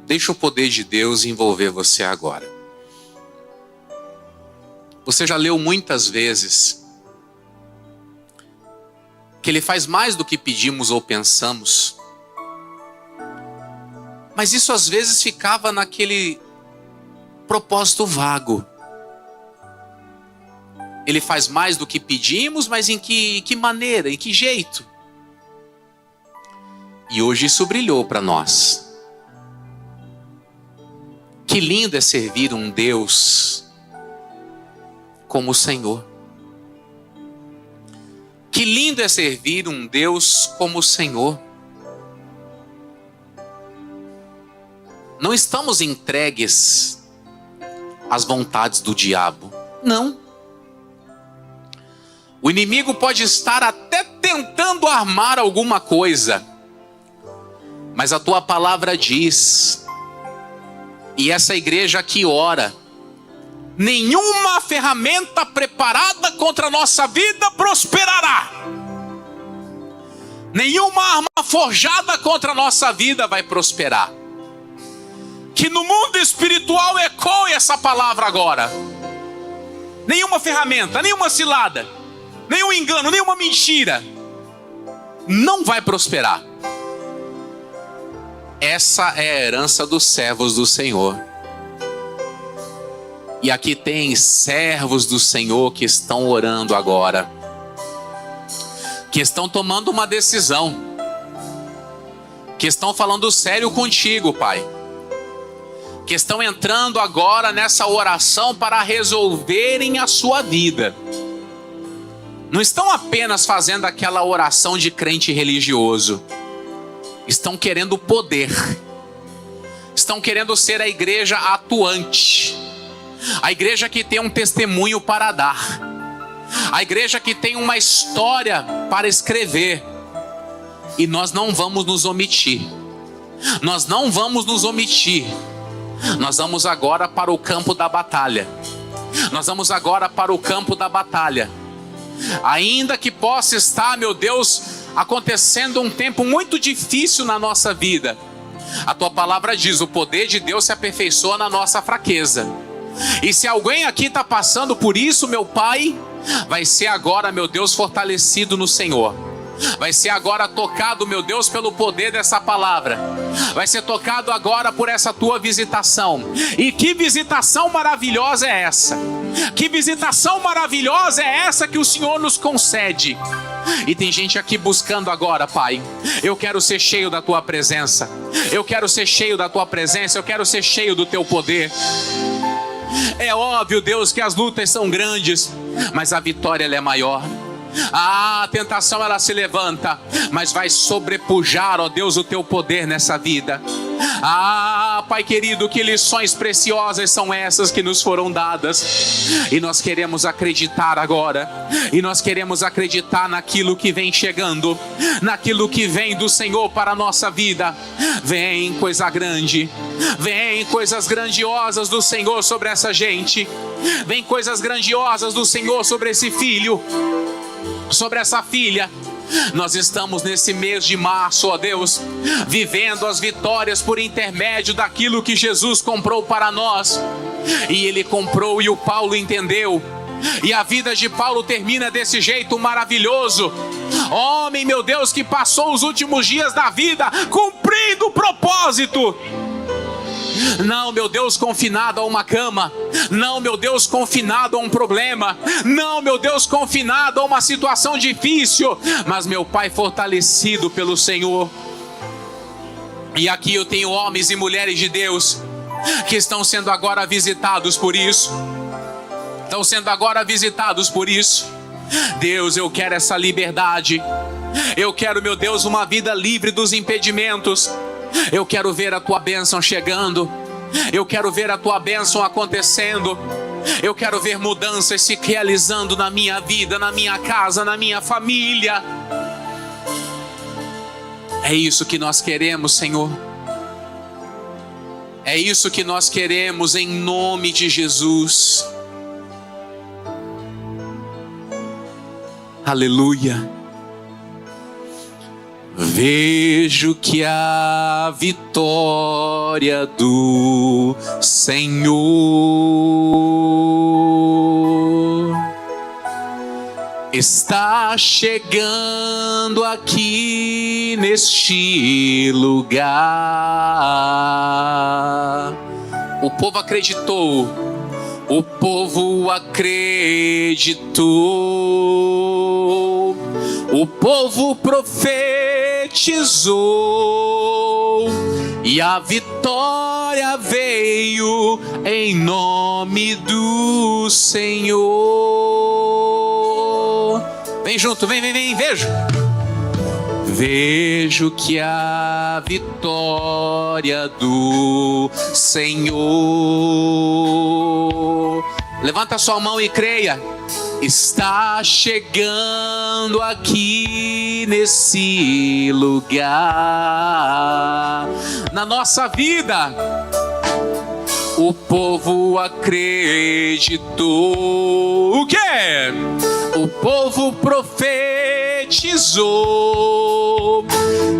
Deixa o poder de Deus envolver você agora. Você já leu muitas vezes que Ele faz mais do que pedimos ou pensamos. Mas isso às vezes ficava naquele propósito vago. Ele faz mais do que pedimos, mas em que maneira, em que jeito? E hoje isso brilhou para nós. Que lindo é servir um Deus como o Senhor. Que lindo é servir um Deus como o Senhor. Não estamos entregues às vontades do diabo. Não. O inimigo pode estar até tentando armar alguma coisa. Mas a tua palavra diz... E essa igreja aqui ora. Nenhuma ferramenta preparada contra a nossa vida prosperará. Nenhuma arma forjada contra a nossa vida vai prosperar. Que no mundo espiritual ecoe essa palavra agora. Nenhuma ferramenta, nenhuma cilada, nenhum engano, nenhuma mentira não vai prosperar. Essa é a herança dos servos do Senhor. E aqui tem servos do Senhor que estão orando agora. Que estão tomando uma decisão. Que estão falando sério contigo, Pai. Que estão entrando agora nessa oração para resolverem a sua vida. Não estão apenas fazendo aquela oração de crente religioso. Estão querendo poder. Estão querendo ser a igreja atuante. A igreja que tem um testemunho para dar. A igreja que tem uma história para escrever. E nós não vamos nos omitir. Nós não vamos nos omitir. Nós vamos agora para o campo da batalha. Nós vamos agora para o campo da batalha. Ainda que possa estar, meu Deus, acontecendo um tempo muito difícil na nossa vida, a tua palavra diz: o poder de Deus se aperfeiçoa na nossa fraqueza. E se alguém aqui está passando por isso, meu Pai, vai ser agora, meu Deus, fortalecido no Senhor. Vai ser agora tocado, meu Deus, pelo poder dessa palavra. Vai ser tocado agora por essa tua visitação. E que visitação maravilhosa é essa? Que visitação maravilhosa é essa que o Senhor nos concede? E tem gente aqui buscando agora, Pai. Eu quero ser cheio da tua presença. Eu quero ser cheio da tua presença. Eu quero ser cheio do teu poder. É óbvio, Deus, que as lutas são grandes, mas a vitória ela é maior. A tentação ela se levanta, mas vai sobrepujar, ó Deus, o teu poder nessa vida. Pai querido, que lições preciosas são essas que nos foram dadas. E nós queremos acreditar agora. E nós queremos acreditar naquilo que vem chegando, naquilo que vem do Senhor para a nossa vida. Vem coisa grande, vem coisas grandiosas do Senhor sobre essa gente. Vem coisas grandiosas do Senhor sobre esse filho, sobre essa filha. Nós estamos nesse mês de março, ó Deus, vivendo as vitórias por intermédio daquilo que Jesus comprou para nós. E Ele comprou e o Paulo entendeu. E a vida de Paulo termina desse jeito maravilhoso. Homem, meu Deus, que passou os últimos dias da vida cumprindo o propósito. Não, meu Deus, confinado a uma cama. Não, meu Deus, confinado a um problema. Não, meu Deus, confinado a uma situação difícil. Mas meu Pai, fortalecido pelo Senhor. E aqui eu tenho homens e mulheres de Deus que estão sendo agora visitados por isso. Estão sendo agora visitados por isso. Deus, eu quero essa liberdade. Eu quero, meu Deus, uma vida livre dos impedimentos. Eu quero ver a tua bênção chegando. Eu quero ver a tua bênção acontecendo. Eu quero ver mudanças se realizando na minha vida, na minha casa, na minha família. É isso que nós queremos, Senhor. É isso que nós queremos em nome de Jesus. Aleluia. Vejo que a vitória do Senhor está chegando aqui neste lugar. O povo acreditou, o povo acreditou, o povo profetizou e a vitória veio em nome do Senhor. Vem junto, vem, vejo. Vejo que a vitória do Senhor, levanta sua mão e creia, está chegando aqui nesse lugar. Na nossa vida, o povo acreditou. O quê? O povo profetizou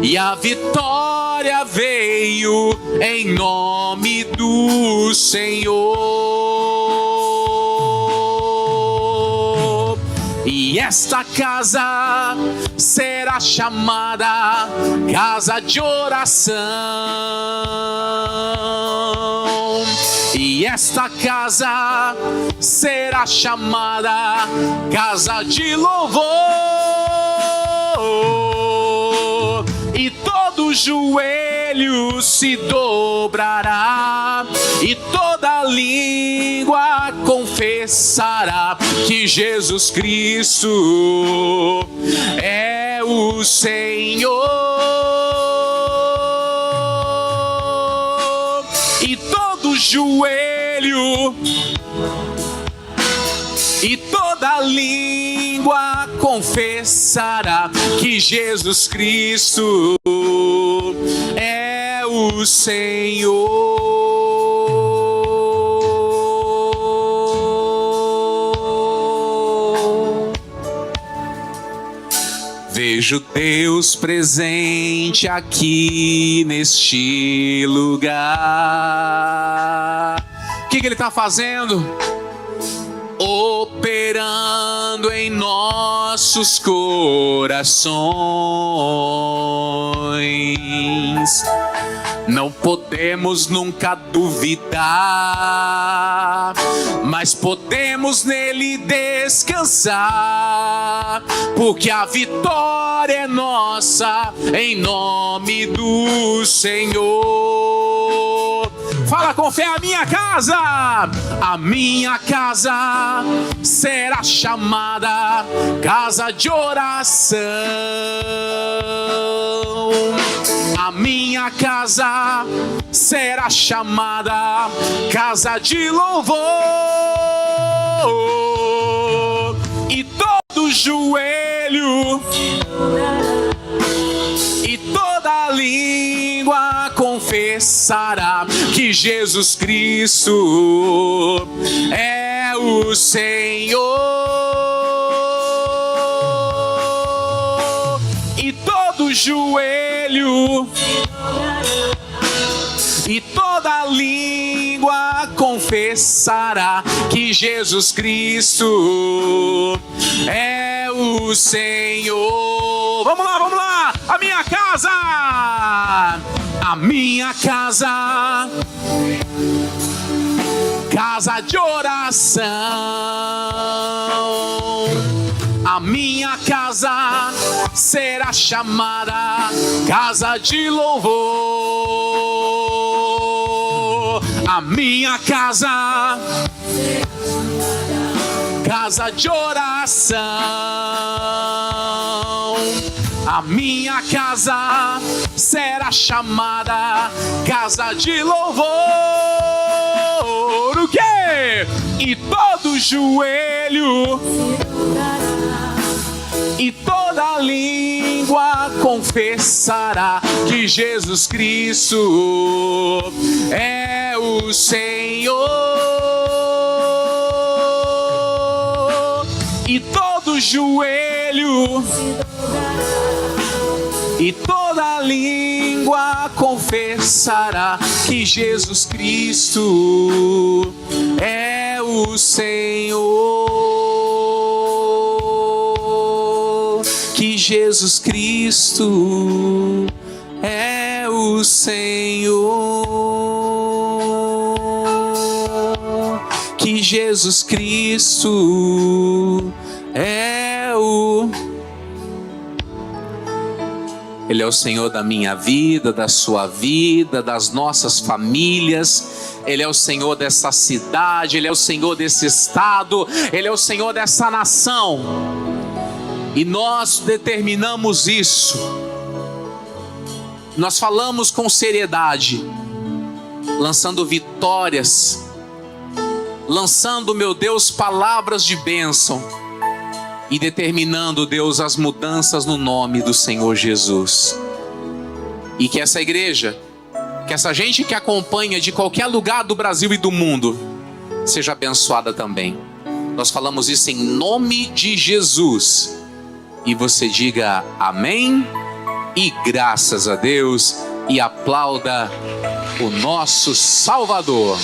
e a vitória veio em nome do Senhor. E esta casa será chamada casa de oração. E esta casa será chamada casa de louvor. E todo joelho se dobrará e toda língua confessará que Jesus Cristo é o Senhor. E todo joelho e toda língua confessará que Jesus Cristo é o Senhor. Vejo Deus presente aqui neste lugar. O que Ele está fazendo? Operando em nossos corações. Não podemos nunca duvidar, mas podemos nele descansar, porque a vitória é nossa em nome do Senhor. Fala com fé: a minha casa será chamada casa de oração. A minha casa será chamada casa de louvor, e todo joelho e toda língua confessará que Jesus Cristo é o Senhor. E todo joelho e toda língua confessará que Jesus Cristo é o Senhor. Vamos lá! A minha casa, casa de oração. A minha casa será chamada casa de louvor. A minha casa, casa de oração. A minha casa será chamada casa de louvor. O quê? E todo joelho e toda língua confessará que Jesus Cristo é o Senhor. E todo joelho e toda língua confessará que Jesus Cristo é o Senhor. Que Jesus Cristo é o Senhor. Que Jesus Cristo é o... Ele é o Senhor da minha vida, da sua vida, das nossas famílias. Ele é o Senhor dessa cidade, Ele é o Senhor desse estado, Ele é o Senhor dessa nação. E nós determinamos isso. Nós falamos com seriedade, lançando vitórias, lançando, meu Deus, palavras de bênção. E determinando, Deus, as mudanças no nome do Senhor Jesus. E que essa igreja, que essa gente que acompanha de qualquer lugar do Brasil e do mundo, seja abençoada também. Nós falamos isso em nome de Jesus. E você diga amém e graças a Deus. E aplauda o nosso Salvador.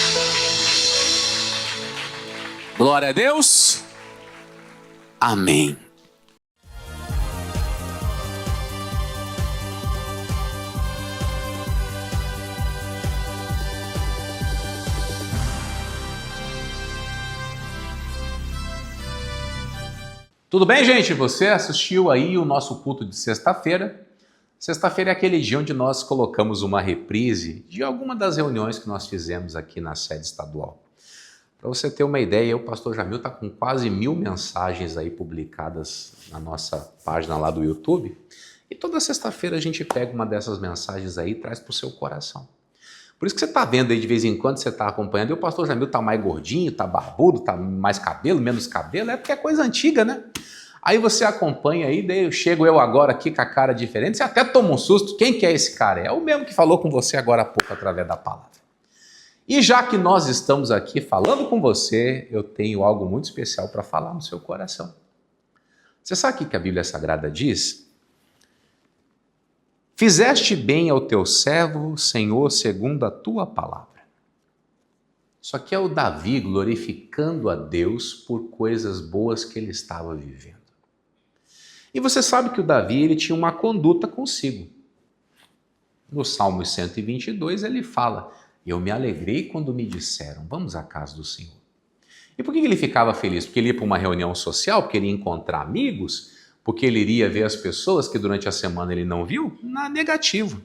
Glória a Deus. Amém. Tudo bem, gente? Você assistiu aí o nosso culto de sexta-feira. Sexta-feira é aquele dia onde nós colocamos uma reprise de alguma das reuniões que nós fizemos aqui na sede estadual. Para você ter uma ideia, o pastor Jamil está com quase 1000 mensagens aí publicadas na nossa página lá do YouTube. E toda sexta-feira a gente pega uma dessas mensagens aí e traz para o seu coração. Por isso que você está vendo aí de vez em quando, você está acompanhando, e o pastor Jamil está mais gordinho, está barbudo, está mais cabelo, menos cabelo, é porque é coisa antiga, né? Aí você acompanha aí, daí chego eu agora aqui com a cara diferente, você até toma um susto. Quem que é esse cara? É o mesmo que falou com você agora há pouco através da palavra. E já que nós estamos aqui falando com você, eu tenho algo muito especial para falar no seu coração. Você sabe o que a Bíblia Sagrada diz? Fizeste bem ao teu servo, Senhor, segundo a tua palavra. Isso aqui é o Davi glorificando a Deus por coisas boas que ele estava vivendo. E você sabe que o Davi ele tinha uma conduta consigo. No Salmo 122 ele fala: eu me alegrei quando me disseram, vamos à casa do Senhor. E por que ele ficava feliz? Porque ele ia para uma reunião social, porque ele ia encontrar amigos, porque ele iria ver as pessoas que durante a semana ele não viu? Negativo.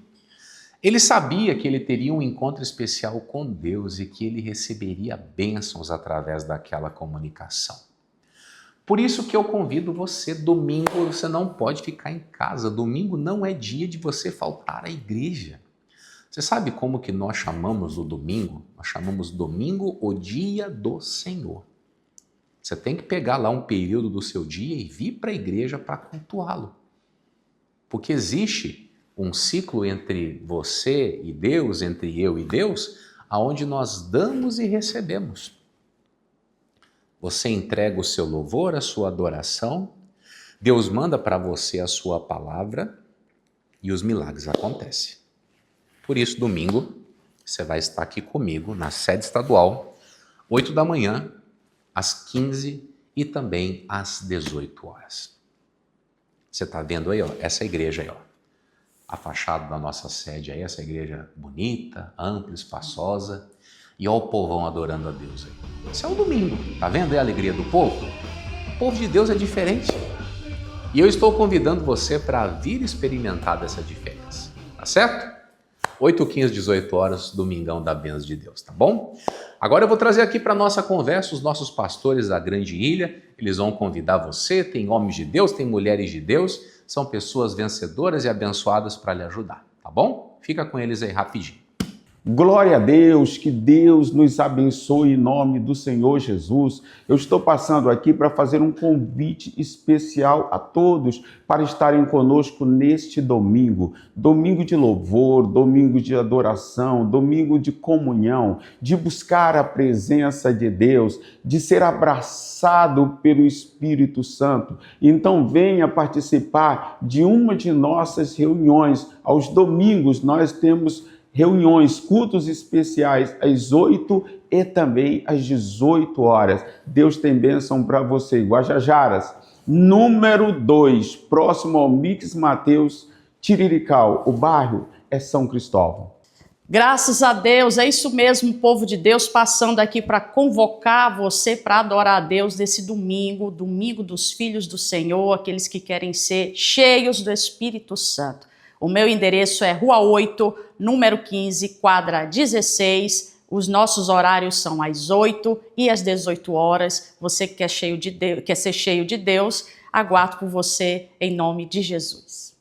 Ele sabia que ele teria um encontro especial com Deus e que ele receberia bênçãos através daquela comunicação. Por isso que eu convido você, domingo você não pode ficar em casa, domingo não é dia de você faltar à igreja. Você sabe como que nós chamamos o domingo? Nós chamamos domingo o dia do Senhor. Você tem que pegar lá um período do seu dia e vir para a igreja para cultuá-lo. Porque existe um ciclo entre você e Deus, entre eu e Deus, aonde nós damos e recebemos. Você entrega o seu louvor, a sua adoração, Deus manda para você a sua palavra e os milagres acontecem. Por isso, domingo, você vai estar aqui comigo na sede estadual, 8 da manhã, às 15 e também às 18 horas. Você está vendo aí, ó, essa igreja aí, ó, a fachada da nossa sede aí, essa igreja bonita, ampla, espaçosa, e ó o povão adorando a Deus aí. Esse é o domingo, tá vendo aí a alegria do povo? O povo de Deus é diferente. E eu estou convidando você para vir experimentar dessa diferença, tá certo? 8, 15, 18 horas, domingão da bênção de Deus, tá bom? Agora eu vou trazer aqui para a nossa conversa os nossos pastores da Grande Ilha. Eles vão convidar você, tem homens de Deus, tem mulheres de Deus, são pessoas vencedoras e abençoadas para lhe ajudar, tá bom? Fica com eles aí rapidinho. Glória a Deus, que Deus nos abençoe em nome do Senhor Jesus. Eu estou passando aqui para fazer um convite especial a todos para estarem conosco neste domingo. Domingo de louvor, domingo de adoração, domingo de comunhão, de buscar a presença de Deus, de ser abraçado pelo Espírito Santo. Então venha participar de uma de nossas reuniões. Aos domingos nós temos reuniões, cultos especiais às 8 e também às 18 horas. Deus tem bênção para você. Guajajaras, número 2, próximo ao Mix Mateus, Tirirical. O bairro é São Cristóvão. Graças a Deus, é isso mesmo, povo de Deus, passando aqui para convocar você para adorar a Deus nesse domingo, domingo dos filhos do Senhor, aqueles que querem ser cheios do Espírito Santo. O meu endereço é Rua 8, número 15, quadra 16. Os nossos horários são às 8 e às 18 horas. Você que quer ser cheio de Deus, aguardo por você em nome de Jesus.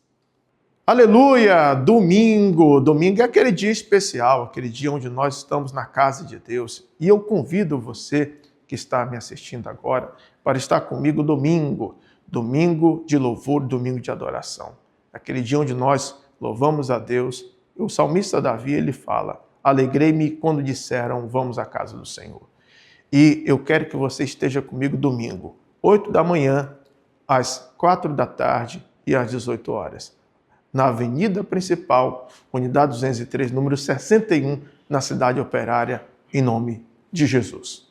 Aleluia! Domingo é aquele dia especial, aquele dia onde nós estamos na casa de Deus. E eu convido você que está me assistindo agora para estar comigo domingo de louvor, domingo de adoração. Aquele dia onde nós louvamos a Deus. O salmista Davi, ele fala: alegrei-me quando disseram, vamos à casa do Senhor. E eu quero que você esteja comigo domingo, 8 da manhã, às 4 da tarde e às 18 horas. Na avenida principal, unidade 203, número 61, na cidade operária, em nome de Jesus.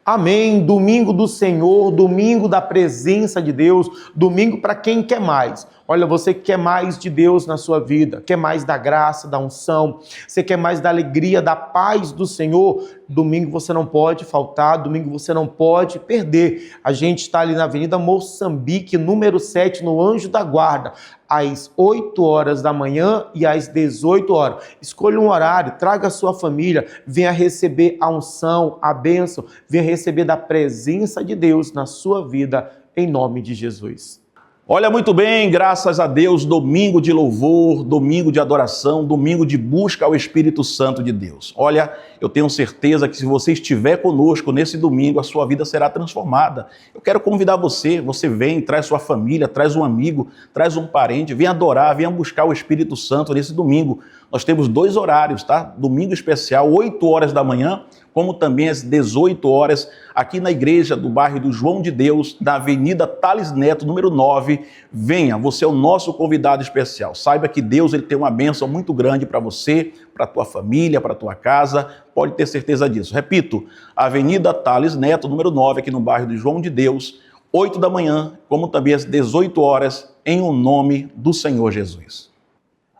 Amém. Domingo do Senhor, domingo da presença de Deus, domingo para quem quer mais. Olha, você que quer mais de Deus na sua vida, quer mais da graça, da unção, você quer mais da alegria, da paz do Senhor, domingo você não pode faltar, domingo você não pode perder. A gente está ali na Avenida Moçambique, número 7, no Anjo da Guarda, às 8 horas da manhã e às 18 horas. Escolha um horário, traga a sua família, venha receber a unção, a bênção, venha receber da presença de Deus na sua vida, em nome de Jesus. Olha, muito bem, graças a Deus, domingo de louvor, domingo de adoração, domingo de busca ao Espírito Santo de Deus. Olha, eu tenho certeza que se você estiver conosco nesse domingo, a sua vida será transformada. Eu quero convidar você vem, traz sua família, traz um amigo, traz um parente, vem adorar, venha buscar o Espírito Santo nesse domingo. nós temos 2 horários, tá? Domingo especial, 8 horas da manhã, como também às 18 horas, aqui na igreja do bairro do João de Deus, da Avenida Tales Neto, número 9. Venha, você é o nosso convidado especial. Saiba que Deus ele tem uma bênção muito grande para você, para a tua família, para a tua casa. Pode ter certeza disso. Repito, Avenida Tales Neto, número 9, aqui no bairro do João de Deus, 8 da manhã, como também às 18 horas, em o nome do Senhor Jesus.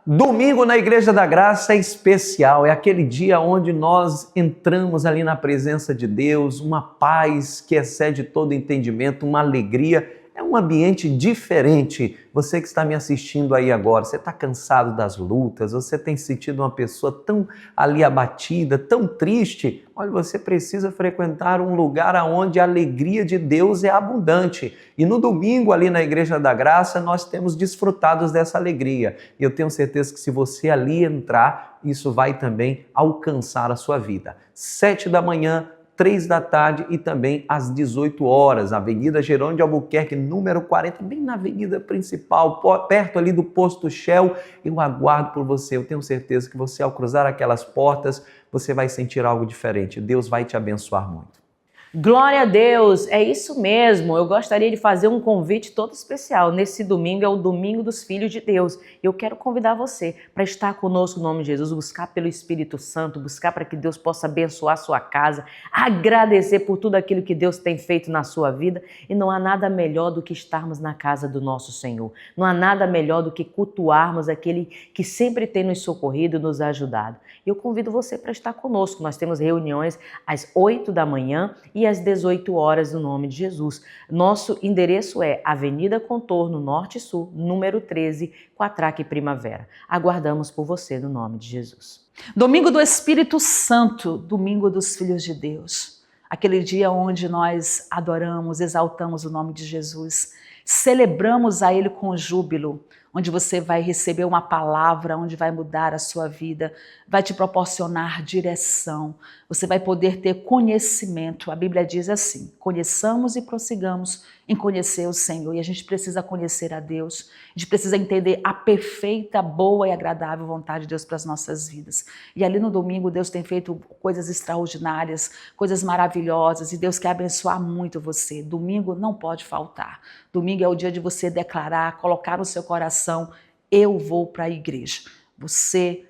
Domingo na Igreja da Graça é especial, é aquele dia onde nós entramos ali na presença de Deus, uma paz que excede todo entendimento, uma alegria, é um ambiente diferente. Você que está me assistindo aí agora, você está cansado das lutas, você tem sentido uma pessoa tão ali abatida, tão triste, olha, você precisa frequentar um lugar onde a alegria de Deus é abundante. E no domingo ali na Igreja da Graça nós temos desfrutado dessa alegria. E eu tenho certeza que se você ali entrar, isso vai também alcançar a sua vida. 7 da manhã, 3 da tarde e também às 18 horas, Avenida Jerônimo de Albuquerque, número 40, bem na avenida principal, perto ali do posto Shell. Eu aguardo por você, eu tenho certeza que você, ao cruzar aquelas portas, você vai sentir algo diferente. Deus vai te abençoar muito. Glória a Deus, é isso mesmo. Eu gostaria de fazer um convite todo especial. Nesse domingo é o Domingo dos Filhos de Deus. Eu quero convidar você para estar conosco no nome de Jesus, buscar pelo Espírito Santo, buscar para que Deus possa abençoar a sua casa, agradecer por tudo aquilo que Deus tem feito na sua vida. E não há nada melhor do que estarmos na casa do nosso Senhor. Não há nada melhor do que cultuarmos aquele que sempre tem nos socorrido e nos ajudado. Eu convido você para estar conosco. Nós temos reuniões às 8 da manhã e às 18 horas, no nome de Jesus. Nosso endereço é Avenida Contorno Norte e Sul, número 13, Quatraque Primavera. Aguardamos por você no nome de Jesus. Domingo do Espírito Santo, domingo dos Filhos de Deus. Aquele dia onde nós adoramos, exaltamos o nome de Jesus, celebramos a Ele com júbilo, onde você vai receber uma palavra, onde vai mudar a sua vida, vai te proporcionar direção, você vai poder ter conhecimento. A Bíblia diz assim, conheçamos e prossigamos em conhecer o Senhor. E a gente precisa conhecer a Deus, a gente precisa entender a perfeita, boa e agradável vontade de Deus para as nossas vidas. E ali no domingo Deus tem feito coisas extraordinárias, coisas maravilhosas, e Deus quer abençoar muito você. Domingo não pode faltar. Domingo é o dia de você declarar, colocar no seu coração, eu vou para a igreja. Você,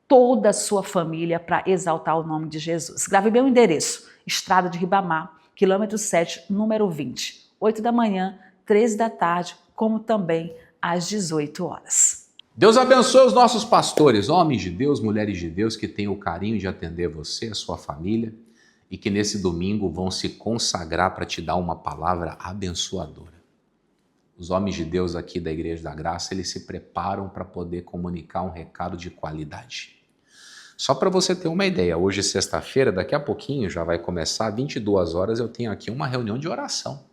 toda a sua família, para exaltar o nome de Jesus. Grave bem o endereço, Estrada de Ribamar, quilômetro 7, número 20. 8 da manhã, 13 da tarde, como também às 18 horas. Deus abençoe os nossos pastores, homens de Deus, mulheres de Deus, que têm o carinho de atender você, a sua família, e que nesse domingo vão se consagrar para te dar uma palavra abençoadora. Os homens de Deus aqui da Igreja da Graça, eles se preparam para poder comunicar um recado de qualidade. Só para você ter uma ideia, hoje é sexta-feira, daqui a pouquinho já vai começar, 22 horas, eu tenho aqui uma reunião de oração.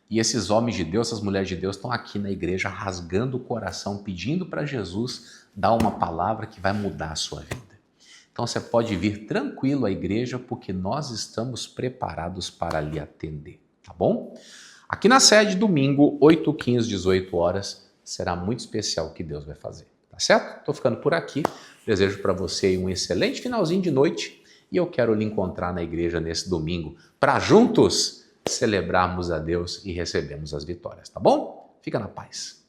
E esses homens de Deus, essas mulheres de Deus estão aqui na igreja rasgando o coração, pedindo para Jesus dar uma palavra que vai mudar a sua vida. Então você pode vir tranquilo à igreja porque nós estamos preparados para lhe atender, tá bom? Aqui na sede, domingo, 8, 15, 18 horas, será muito especial o que Deus vai fazer, tá certo? Estou ficando por aqui, desejo para você um excelente finalzinho de noite e eu quero lhe encontrar na igreja nesse domingo para juntos celebrarmos a Deus e recebemos as vitórias, tá bom? Fica na paz.